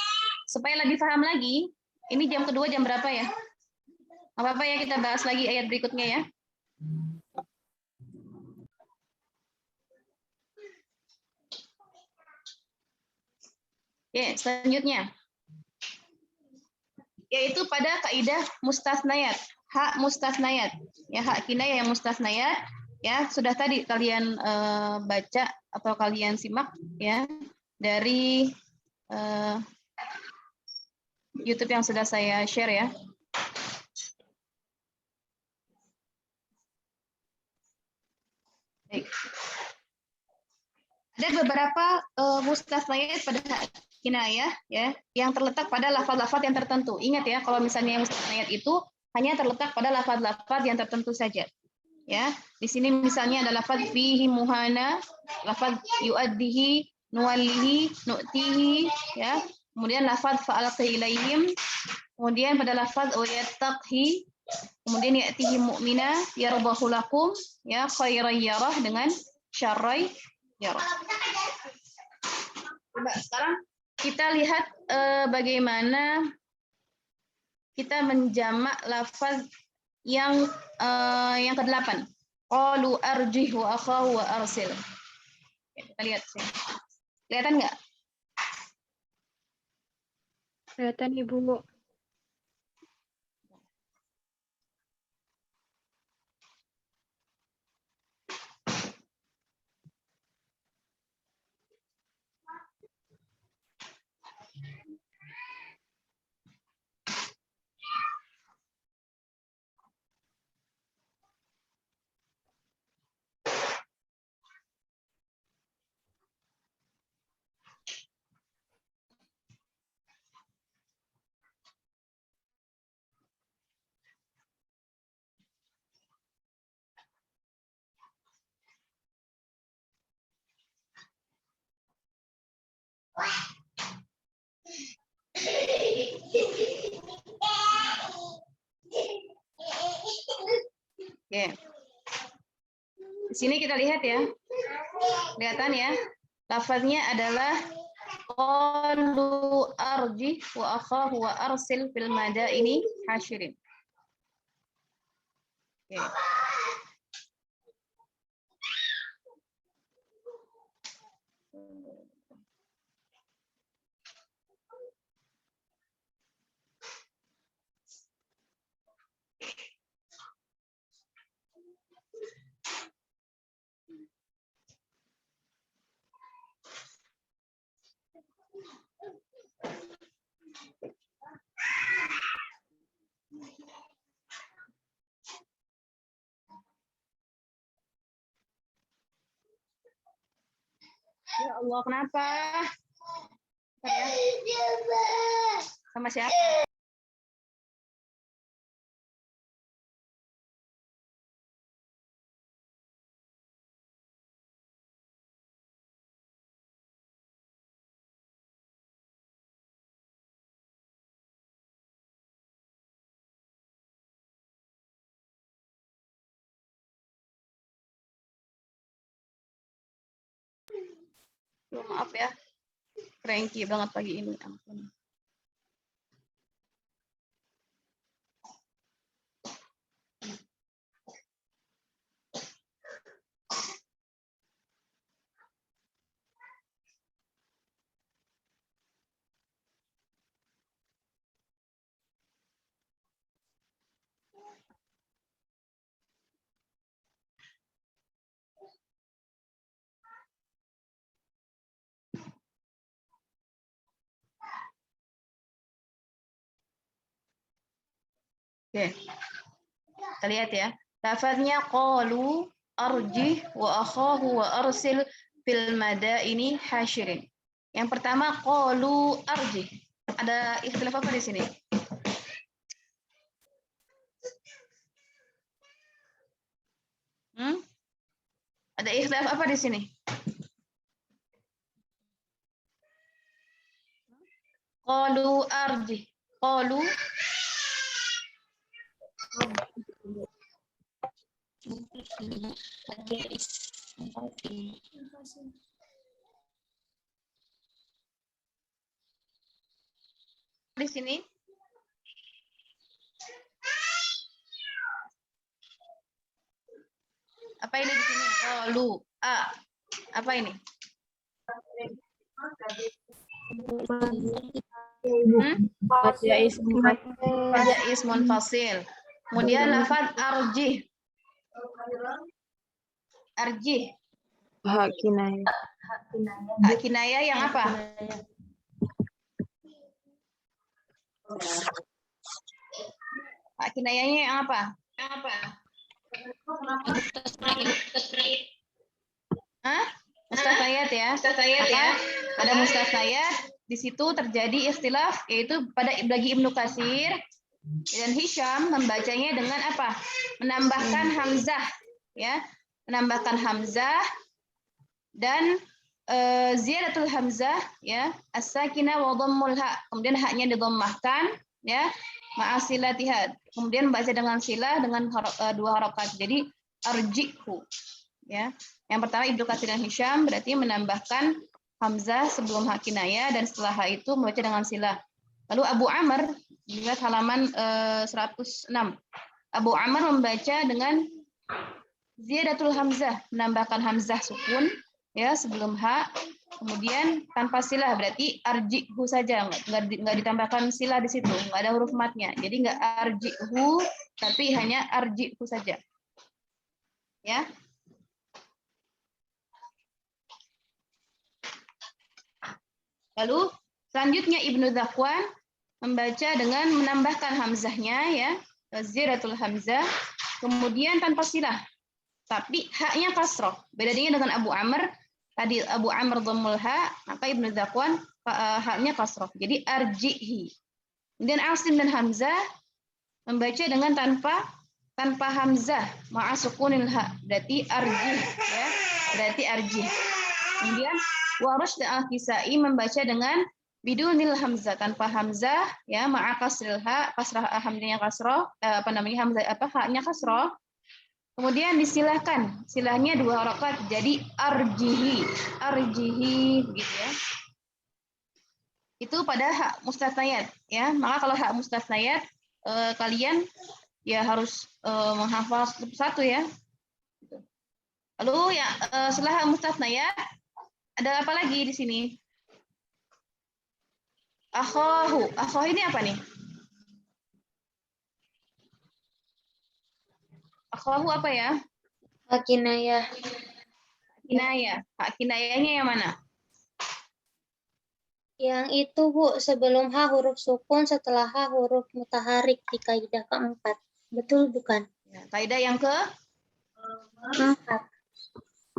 supaya lebih paham lagi, ini jam kedua jam berapa ya? Apa-apa ya kita bahas lagi ayat berikutnya ya. Oke, selanjutnya yaitu pada kaidah mustasnayat, hak mustasnayat, ya, hak kinayah yang mustasnayat, ya, sudah tadi kalian baca atau kalian simak ya dari YouTube yang sudah saya share ya. Baik. Ada beberapa mustasnayat pada hak kinayah ya yang terletak pada lafaz-lafaz yang tertentu. Ingat ya, kalau misalnya mustasnayat itu hanya terletak pada lafaz-lafaz yang tertentu saja. Ya, di sini misalnya ada lafaz fihi muhana, lafaz yuaddihi, nuwallihi, nu'tihi, ya. Kemudian lafaz fa'alqi ilaihim, kemudian pada lafaz yattaqhi, kemudian ya'tihi mu'mina yardahu lakum, ya, khairan yarah dengan syarrai yarah. Coba sekarang kita lihat bagaimana kita menjamak lafaz yang ke-8. Qalu arjih wa akhahu wa arsil. Kita lihat sini. Kelihatan nggak? Kelihatan Ibu. Oke. Di sini kita lihat ya. Kelihatan ya. Lafaznya adalah qalu arjih wa akhahu wa arsil fil madaini hasyirin. Oke. Ya Allah, kenapa? Sama siapa? Maaf ya, cranky banget pagi ini. Ampun. Oke. Kita lihat ya. Lafaznya qalu arjih wa akhahu wa arsil fil madaini hasyirin. Yang pertama qalu arjih. Ada ikhtilaf apa di sini? Ada ikhtilaf apa di sini? Qalu arjih. Qalu di sini. Apa ini di sini? Qalu a. Apa ini? Ada ismun fasil. Kemudian lafaz arjih. Arjih. Hak kinayah. Hak kinayah yang apa? Hak kinayahnya yang apa? Yang apa? Hah? Mustasnayat ya. Mustasnayat ya. Ada mustasnayat, di situ terjadi ikhtilaf yaitu bagi Ibnu Katsir dan Hisham membacanya dengan apa? Menambahkan hamzah ya. Menambahkan hamzah dan ziyadatul hamzah ya, as-sakinah wa dhammul ha. Kemudian haknya didhammahkan ya, ma'asilatiha. Kemudian membaca dengan silah dengan dua harokat. Jadi arjihu ya. Yang pertama Ibnu Katsir dan Hisham berarti menambahkan hamzah sebelum hak kinayah dan setelah hak itu membaca dengan silah. Lalu Abu Amr, lihat halaman 106. Abu Amr membaca dengan ziyadatul hamzah, menambahkan hamzah sukun ya sebelum hak, kemudian tanpa silah berarti arjihu saja, nggak ditambahkan silah di situ, nggak ada huruf matnya. Jadi nggak arjihu tapi hanya arjihu saja. Ya. Lalu selanjutnya Ibnu Dzakwan membaca dengan menambahkan hamzahnya ya, ziyadatul hamzah, kemudian tanpa silah. Tapi haknya kasroh. Bedanya dengan Abu Amr, tadi Abu Amr dhammul ha, maka Ibnu Dzakwan haknya kasroh. Jadi arjihi. Kemudian Asim dan Hamzah membaca dengan tanpa hamzah, ma'a sukunil ha, berarti arjih ya, berarti arjih. Kemudian Warush dan Al-Kisai membaca dengan bidunil hamzah, tanpa hamzah ya, ma'a kasril ha, kasrah hamzahnya kasroh, haknya kasroh. Kemudian disilahkan, silahnya dua harokat jadi arjihi, gitu ya. Itu pada hak mustasnayat ya. Maka kalau hak mustasnayat kalian ya harus menghafal satu ya. Lalu ya setelah hak mustasnayat ada apa lagi di sini? Akhahu. Akhahu ini apa nih? Akhahu apa ya? Hak kinayah. Kinayah. Hak kinayahnya yang mana? Yang itu, Bu, sebelum H huruf sukun, setelah H huruf mutaharik di kaidah keempat. Betul bukan? Ya, kaidah yang Keempat.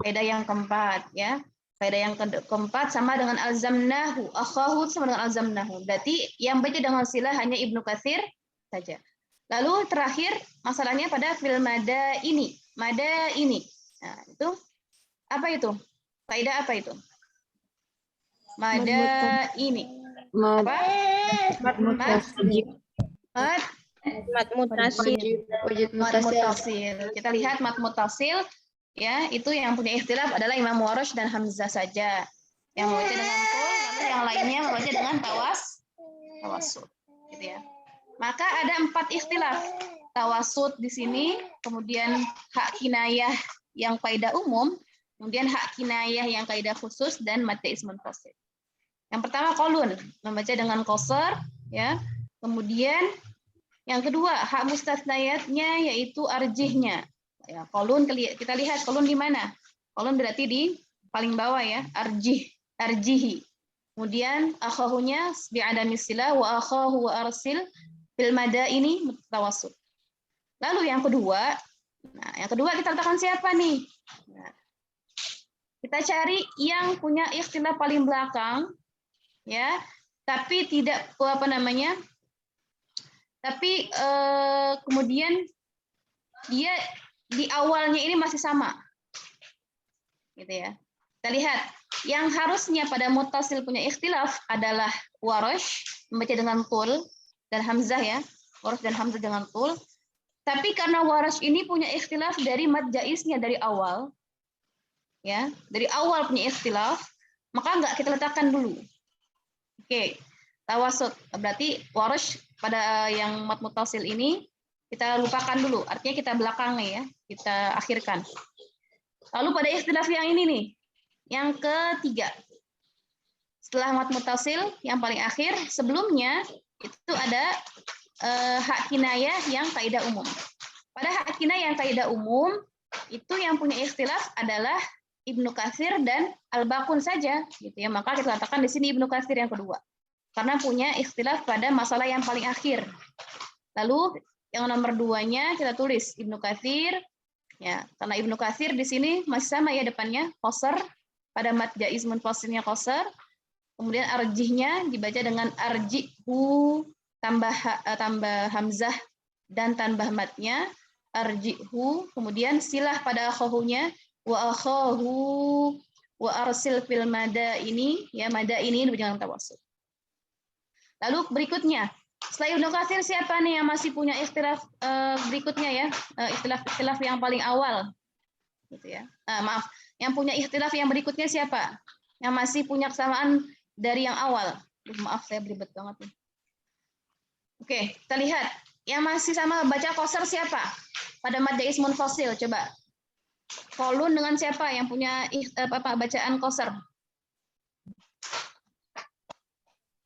kaidah yang keempat ya. Kaidah yang keempat sama dengan alzamnahu. Akhahu sama dengan alzamnahu. Berarti yang baca dengan silah hanya Ibnu Katsir saja. Lalu terakhir masalahnya pada fil mada ini. Mada ini. Nah, itu apa itu? Kaidah apa itu? Mada ini. Apa? Mat mutasil. Mat mutasil. Mat mutasil. Kita lihat mat mutasil ya, itu yang punya ikhtilaf adalah Imam Warush dan Hamzah saja. Yang membaca dengan qul, lalu yang lainnya membaca dengan tawassut. Gitu ya. Maka ada 4 ikhtilaf. Tawassut di sini, kemudian hak kinayah yang kaidah umum, kemudian hak kinayah yang kaidah khusus dan mad ismun fasil. Yang pertama qaulun, membaca dengan qasar ya. Kemudian yang kedua hak mustasnayatnya yaitu arjihnya. Ya, qaulun kita lihat qaulun di mana? Qaulun berarti di paling bawah ya, arjihi. Kemudian akhahunya bi'adami silah wa akhahu wa arsil bil mada ini mutawassut. Lalu yang kedua, kita letakkan siapa nih? Nah, kita cari yang punya ikhtilaf paling belakang, ya, tapi tidak tapi kemudian dia di awalnya ini masih sama, gitu ya. Kita lihat yang harusnya pada muttasil punya ikhtilaf adalah Warash membaca dengan tul dan hamzah ya, Warash dan hamzah dengan tul. Tapi karena Warash ini punya ikhtilaf dari mad jaiznya dari awal, ya, dari awal punya ikhtilaf, maka nggak kita letakkan dulu. Oke, tawasud berarti Warash pada yang mad muttasil ini kita lupakan dulu, artinya kita belakangnya ya, kita akhirkan. Lalu pada ikhtilaf yang ini nih, yang ketiga, setelah mad muttasil yang paling akhir, sebelumnya itu ada hak kinayah yang kaidah umum. Pada hak kinayah yang kaidah umum, itu yang punya ikhtilaf adalah Ibnu Katsir dan Al-Baqun saja, gitu ya. Maka kita katakan di sini Ibnu Katsir yang kedua, karena punya ikhtilaf pada masalah yang paling akhir. Lalu yang nomor 2-nya kita tulis Ibnu Katsir, ya, karena Ibnu Katsir di sini masih sama ya depannya qasar, pada mad jaiz munfasilnya qasar. Kemudian arjihnya dibaca dengan arjihu tambah hamzah dan tambah matnya arjihu, kemudian silah pada akhahunya wa akhahu wa arsil fil mada ini ya, mada ini dengan tawassul. Lalu berikutnya setelah Ibnu Katsir siapa nih yang masih punya ikhtilaf berikutnya ya, ikhtilaf yang paling awal gitu ya. Maaf, yang punya ikhtilaf yang berikutnya siapa? Yang masih punya kesamaan dari yang awal. Maaf saya belibet banget nih. Oke, kita lihat. Yang masih sama baca qasar siapa? Pada mad jaiz munfasil, coba. Kolun dengan siapa yang punya bacaan qasar?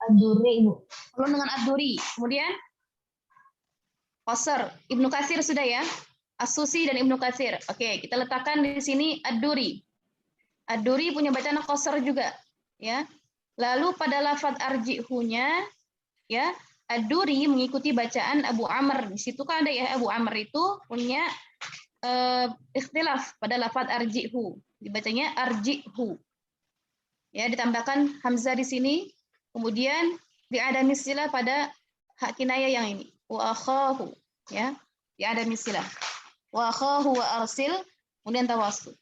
Ad-Durri, Ibu. Kolun dengan Ad-Durri. Kemudian qasar. Ibnu Katsir sudah ya. As-Susi dan Ibnu Katsir. Oke, kita letakkan di sini Ad-Durri. Ad-Durri punya bacaan qasar juga, ya. Lalu pada lafadz arjihunya, ya, Ad-Durri mengikuti bacaan Abu Amr. Di situ kan ada ya, Abu Amr itu punya ikhtilaf pada lafadz arjihu. Dibacanya arjihu. Ya, ditambahkan hamzah di sini. Kemudian diadami silah pada hak kinayah yang ini. Wa akhahu, ya. Diadami silah. Wa akhahu wa arsil, kemudian tawassul.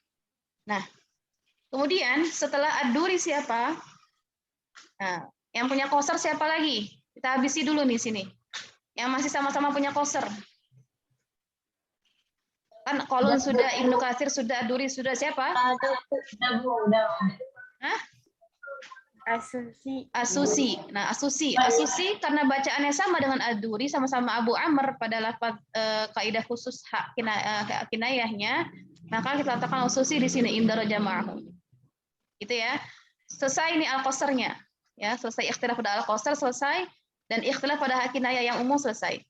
Nah, kemudian setelah Ad-Durri siapa? Nah, yang punya qasar siapa lagi? Kita habisi dulu nih sini. Yang masih sama-sama punya qasar. Kan kolon sudah, Ibnu Katsir sudah, Ad-Durri sudah, siapa? Udah. Hah? Asusi. Asusi. Nah, Asusi karena bacaannya sama dengan Ad-Durri, sama-sama Abu Amr pada lafaz kaidah khusus hak kinayahnya, maka kita katakan Asusi di sini indara jama'ahum. Gitu ya. Selesai ini al-qasarnya. Ya, selesai ikhtilaf pada al-qasar selesai, dan ikhtilaf pada hak kinayah yang umum selesai.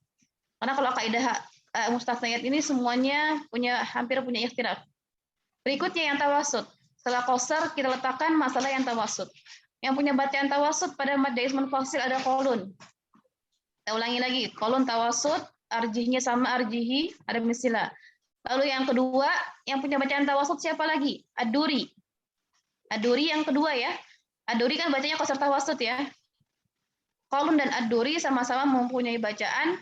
Karena kalau kaidah mustathniyat ini semuanya hampir punya ikhtilaf. Berikutnya yang tawasud. Setelah qasar kita letakkan masalah yang tawasud. Yang punya bacaan tawasud pada mad jaiz munfasil ada kolun. Kita ulangi lagi, kolun tawasud, arjihnya sama arjihi, ada misilah. Lalu yang kedua, yang punya bacaan tawasud siapa lagi? Ad-Durri. Ad-Durri yang kedua ya. Ad-Durri kan bacanya qasar tawasud ya. Kolun dan Ad-Durri sama-sama mempunyai bacaan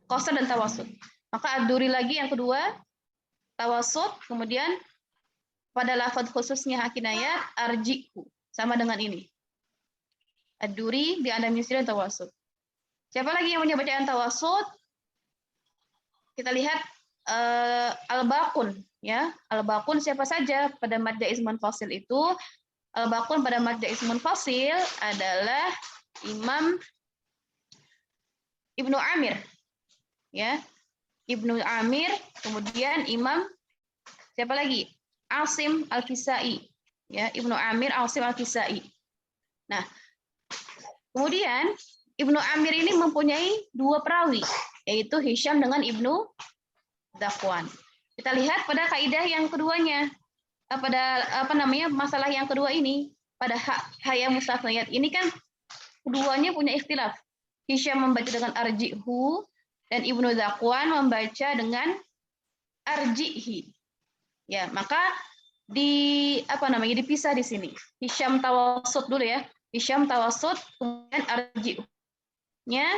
qasar dan tawasud. Maka Ad-Durri lagi yang kedua, tawasud, kemudian pada lafadz khususnya hak kinayah arjihu, sama dengan ini. Ad-Durri di ada misli dan tawasud. Siapa lagi yang punya bacaan tawasud? Kita lihat Al-Baqun ya. Al-Baqun siapa saja pada mad jaiz munfasil itu? Al-Baqun pada mad jaiz munfasil adalah Imam Ibnu Amir. Ya. Ibnu Amir, kemudian Imam siapa lagi? Asim Al-Kisai. Ya, Ibnu Amir, Asim Al-Kisai. Nah, kemudian Ibnu Amir ini mempunyai dua perawi, yaitu Hisham dengan Ibnu Zakwan. Kita lihat pada kaidah yang keduanya, pada masalah yang kedua ini, pada hak mustathniyat ini kan keduanya punya ikhtilaf. Hisham membaca dengan arji'hu, dan Ibnu Zakwan membaca dengan arji'hi. Ya, maka dipisah di sini. Hisham tawassut dulu ya. Hisham tawassut, kemudian arji'nya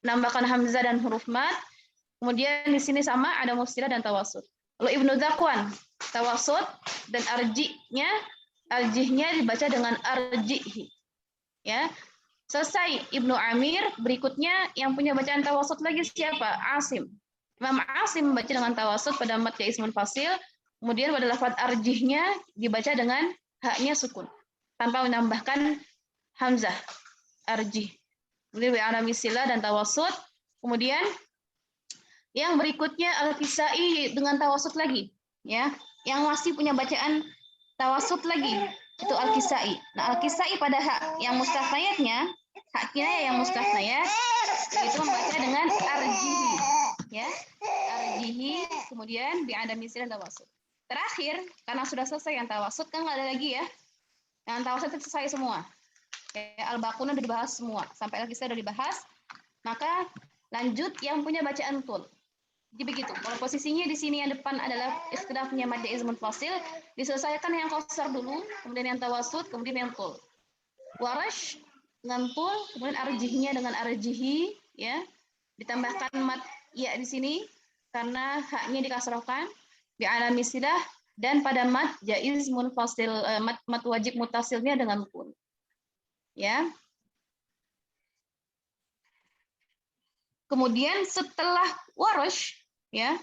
menambahkan hamzah dan huruf mat. Kemudian di sini sama ada mustilah dan tawassut. Lalu Ibnu Zakwan tawassut dan arjihnya dibaca dengan arjihi. Ya. Selesai Ibnu Amir, berikutnya yang punya bacaan tawassut lagi siapa? Asim. Imam Asim membaca dengan tawassut pada mat ya ismun fasil, kemudian pada lafaz arjihnya dibaca dengan haknya sukun tanpa menambahkan hamzah. Arjih. Kemudian bi'alami sila dan tawassut. Kemudian yang berikutnya Al-Kisai dengan tawassut lagi, ya. Yang masih punya bacaan tawassut lagi itu Al-Kisai. Nah, Al-Kisai pada hak yang mustafnayatnya, hak kinayah yang mustafnayat itu membaca dengan arjihi, ya. Arjihi, kemudian bi'adami sila dan tawassut. Terakhir, karena sudah selesai yang tawassut kan nggak ada lagi ya. Yang tawassut itu selesai semua. Al-Baqunah sudah dibahas semua, sampai Al-Kisai sudah dibahas. Maka lanjut yang punya bacaan tul. Jadi begitu. Kalau posisinya di sini yang depan adalah ikhtilafnya mad jaiz munfasil, diselesaikan yang qasar dulu, kemudian yang tawassut, kemudian yang tul. Warash dengan tul, kemudian arjihnya dengan arjihi, ya. Ditambahkan mad ya di sini karena haknya dikasrohkan, bi'alami silah, dan pada mad jaiz munfasil, mad wajib mutasilnya dengan kun. Ya. Kemudian setelah Warash, ya,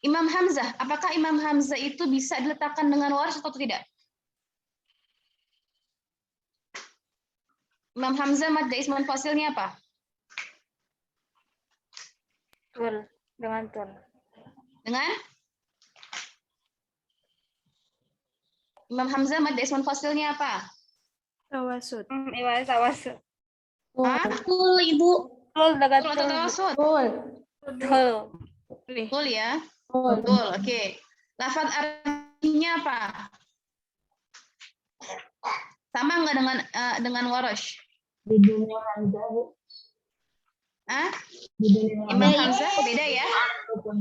Imam Hamzah. Apakah Imam Hamzah itu bisa diletakkan dengan Warash atau tidak? Imam Hamzah mad jaiz munfasilnya apa? Tul, dengan tul. Dengan Imam Hamzah mad jaiz munfasilnya apa? Tawassut. Iya, tawassut. Hah? Betul, Ibu. Tul dengan Tul atau tawassut? tul. Betul ya. Betul, oke. Lafaz artinya apa? Sama nggak dengan Warash? Di dunia Hamzah, Bu. Hah? Di dunia Imam Hamzah beda ya? ataupun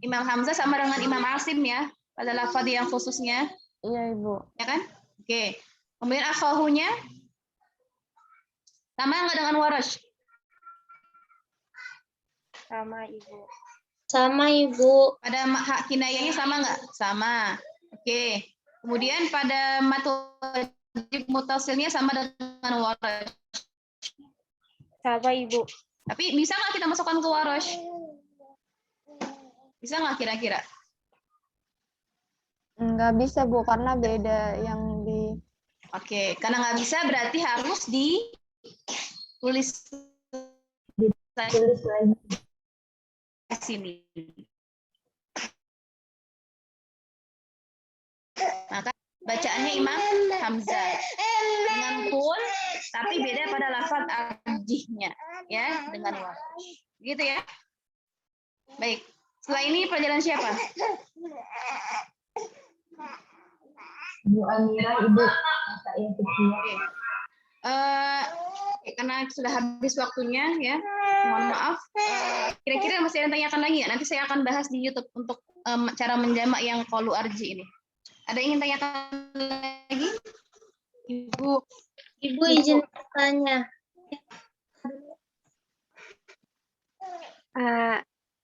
Imam Hamzah sama dengan Imam Asim ya, pada lafaz yang khususnya, Iya, Ibu. ya kan? Oke. Kemudian akhahunya sama nggak dengan Warash? Sama Ibu. Sama, Ibu. Pada hak kinayahnya sama nggak? Sama. Oke. Kemudian pada mat wajib mutasilnya sama dengan Warash. Sama Ibu. Tapi bisa nggak kita masukkan ke Warash? Bisa nggak kira-kira? Nggak bisa, Bu, karena beda yang di... Oke, karena nggak bisa berarti harus ditulis tulis lagi. sini. Maka bacaannya Imam Hamzah dengan kun, tapi beda pada lafaz arjihnya, ya, dengan warash. Gitu ya. Baik. Setelah ini pelajaran siapa? Bu Amira, Ibu. Mata yang kecil. Karena sudah habis waktunya ya, mohon maaf. Kira-kira masih ada yang tanyakan lagi ya? Nanti saya akan bahas di YouTube untuk cara menjamak yang qalu arji ini. Ada yang ingin tanyakan lagi? Ibu izin bertanya.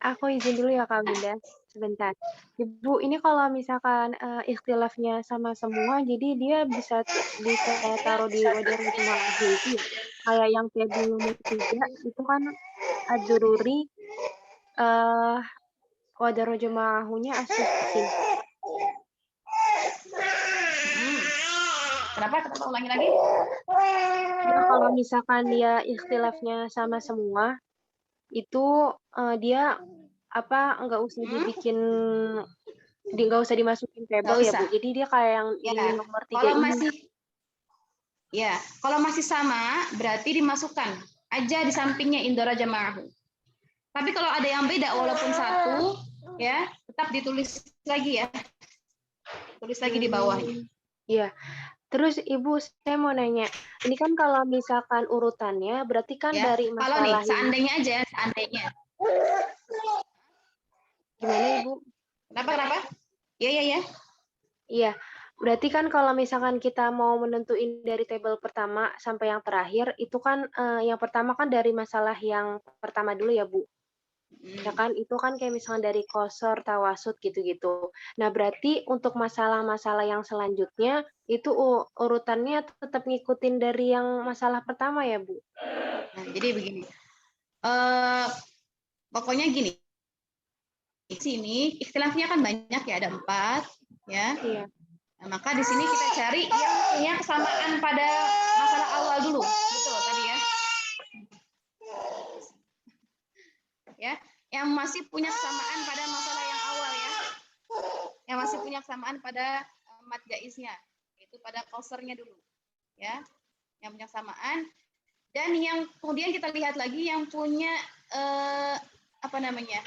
Aku izin dulu ya Kak Bunda, sebentar. Ibu, ini kalau misalkan ikhtilafnya sama semua, jadi dia bisa taruh di wadah rumah itu ya? Kayak yang tadi nomor 3, itu kan ad-dururi, wadah rojamahunya as-sukin. Kenapa ulangi lagi? Ya, kalau misalkan dia ikhtilafnya sama semua, itu dia nggak usah dibikin, nggak usah dimasukin table ya Bu. Jadi dia kayak yang Ya, di nomor 3 kalau ini. masih kalau masih sama berarti dimasukkan aja di sampingnya indora jama'ahu. Tapi kalau ada yang beda walaupun satu, ya tetap ditulis lagi ya. Tulis lagi di bawahnya. Iya. Terus Ibu, saya mau nanya, ini kan kalau misalkan urutannya, berarti kan Ya, dari kalau nih masalah ini, seandainya aja, seandainya. gimana Ibu? Kenapa? Ya. Iya, berarti kan kalau misalkan kita mau menentuin dari tabel pertama sampai yang terakhir, itu kan yang pertama kan dari masalah yang pertama dulu ya Bu. Ya kan, itu kan kayak misalnya dari qasar, tawasud gitu-gitu. Nah, berarti untuk masalah-masalah yang selanjutnya itu urutannya tetap ngikutin dari yang masalah pertama ya Bu? Nah, jadi begini. Pokoknya gini. Di sini ikhtilafnya kan banyak ya, ada 4 ya. Iya. Nah, maka di sini kita cari yang punya kesamaan pada masalah awal dulu. Betul tadi ya. Ya, yang masih punya kesamaan pada masalah yang awal ya. Yang masih punya kesamaan pada mad jaiznya, itu pada qasarnya dulu. Ya. Yang punya kesamaan dan yang kemudian kita lihat lagi yang punya apa namanya?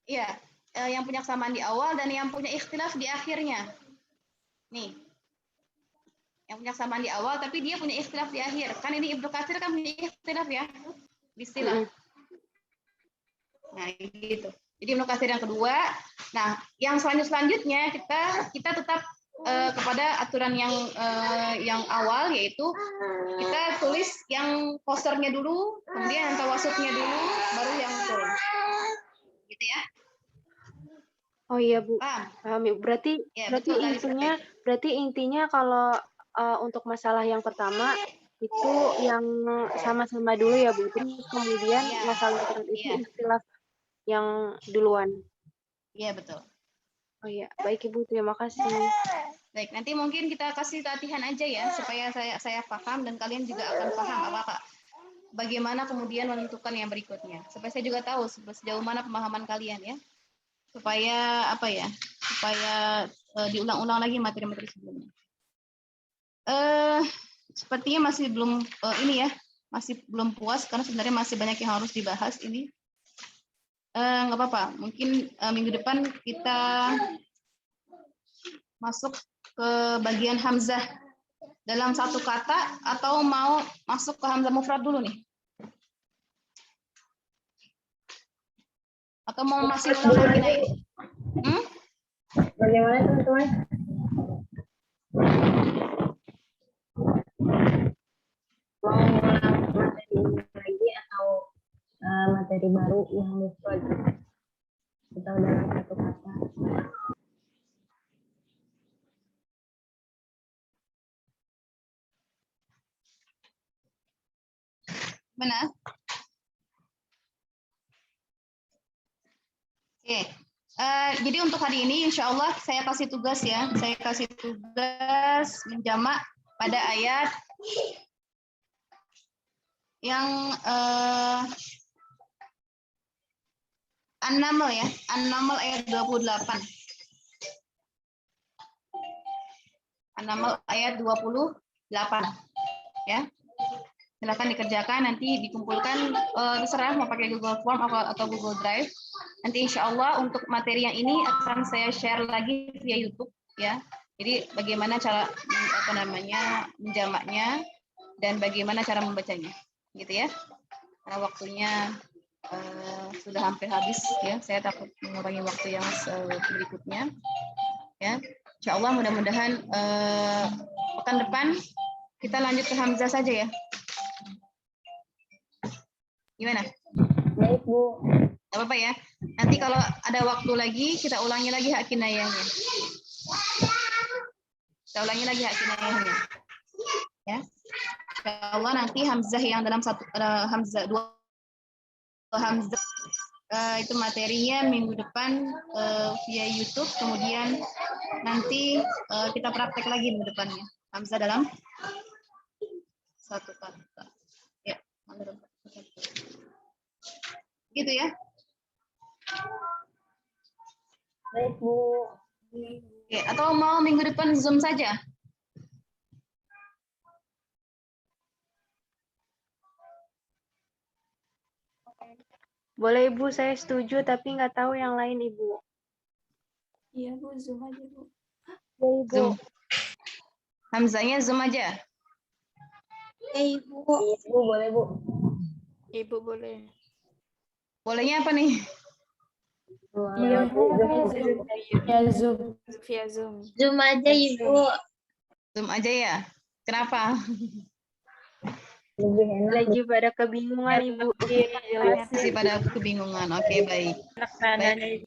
Iya, yang punya kesamaan di awal dan yang punya ikhtilaf di akhirnya. Nih, yang punya kesamaan di awal tapi dia punya ikhtilaf di akhir. Kan ini Ibnu Katsir kan punya ikhtilaf ya, istilah. Nah, gitu. Jadi Ibnu Katsir yang kedua. Nah, yang selanjutnya kita tetap kepada aturan yang awal, yaitu kita tulis yang posternya dulu, kemudian yang tawasudnya dulu, baru yang turun. Gitu ya. Oh iya Bu, paham Ibu. Berarti intinya kalau untuk masalah yang pertama itu yang sama-sama dulu ya Bu. Terus kemudian masalah yang terakhir itu ikhtilaf yang duluan. Iya betul. Oh iya, baik Ibu, terima kasih. Baik, nanti mungkin kita kasih latihan aja ya supaya saya paham dan kalian juga akan paham bagaimana kemudian menentukan yang berikutnya. Supaya saya juga tahu sejauh mana pemahaman kalian ya. Supaya diulang-ulang lagi materi-materi sebelumnya. Sepertinya masih belum masih belum puas karena sebenarnya masih banyak yang harus dibahas ini. Nggak apa-apa, mungkin minggu depan kita masuk ke bagian hamzah dalam satu kata atau mau masuk ke hamzah mufrad dulu nih? Atau mau masih ulang lagi naik? Bagaimana teman-teman? Mau ulang materi ini lagi atau materi baru yang mufrad atau dalam satu kata? Benar? Oke. Jadi untuk hari ini insya Allah saya kasih tugas ya. Saya kasih tugas menjamak pada ayat yang An-Naml ya. An-Naml ayat 28. An-Naml ayat 28 ya. Silakan dikerjakan, nanti dikumpulkan, terserah mau pakai Google Form atau Google Drive. Nanti insya Allah untuk materi yang ini akan saya share lagi via YouTube ya. Jadi bagaimana cara menjamaknya dan bagaimana cara membacanya, gitu ya. Karena waktunya sudah hampir habis ya. Saya takut mengurangi waktu yang berikutnya. Ya, insya Allah mudah-mudahan pekan depan kita lanjut ke hamzah saja ya. Gimana? Baik Bu. Gak apa-apa ya. Nanti kalau ada waktu lagi kita ulangi lagi hak kinayahnya. Kita ulangi lagi hak kinayahnya. Ya. Insya Allah nanti hamzah yang dalam dua hamzah itu materinya minggu depan via YouTube, kemudian nanti kita praktek lagi minggu depannya hamzah dalam satu kata. Ya, gitu ya. Baik Bu. Oke, atau mau minggu depan Zoom saja? Boleh Ibu, saya setuju, tapi nggak tahu yang lain Ibu. Iya Bu, Zoom aja Bu. Ya Ibu. Zoom. Hamzanya zoom aja. Ibu boleh, Bu. Ibu boleh. Bolehnya apa nih? Iya, Bu. Ya Zoom. Via Zoom. Zoom aja, Ibu. Zoom aja ya. Kenapa? Lebih enak. Lagi pada kebingungan Ibu. Masih pada kebingungan. Oke, baik. Baik.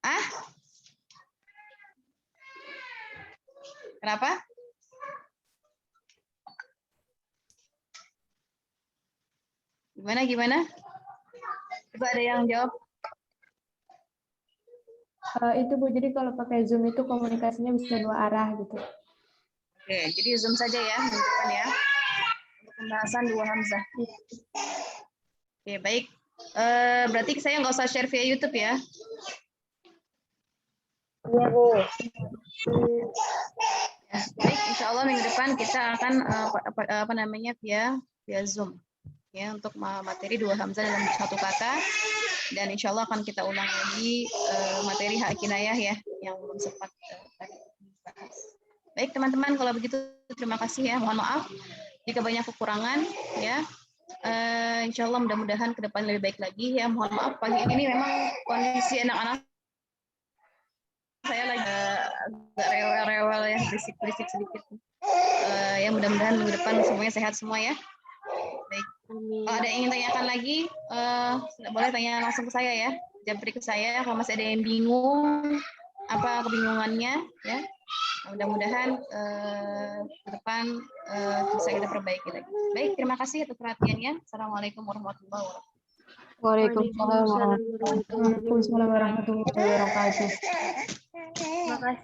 Ah? Kenapa? Gimana? Coba ada yang jawab. Itu Bu, jadi kalau pakai Zoom itu komunikasinya bisa dua arah gitu. Oke, jadi zoom saja ya, menunjukkan ya. Untuk pembahasan dua hamzah. Oke, baik. Berarti saya nggak usah share via YouTube ya. Iya, Bu. Ya, baik, insya Allah minggu depan kita akan via Zoom ya untuk materi dua hamzah dalam satu kata, dan insya Allah akan kita ulang lagi materi hak kinayah ya yang belum sempat tadi dibahas. Baik teman-teman, kalau begitu terima kasih ya, mohon maaf jika banyak kekurangan ya. Insya Allah mudah-mudahan ke depan lebih baik lagi ya. Mohon maaf pagi ini memang kondisi anak-anak saya lagi agak rewel-rewel ya, berisik-berisik sedikit. Ya mudah-mudahan minggu depan semuanya sehat semua ya. Baik. Kalau ada yang ingin tanyakan lagi, boleh tanya langsung ke saya ya. Japri ke saya. Kalau masih ada yang bingung, apa kebingungannya ya. Mudah-mudahan ke depan bisa kita perbaiki lagi. Baik, terima kasih atas perhatiannya. Assalamualaikum warahmatullahi wabarakatuh. Waalaikumsalam warahmatullahi wabarakatuh. Terima kasih.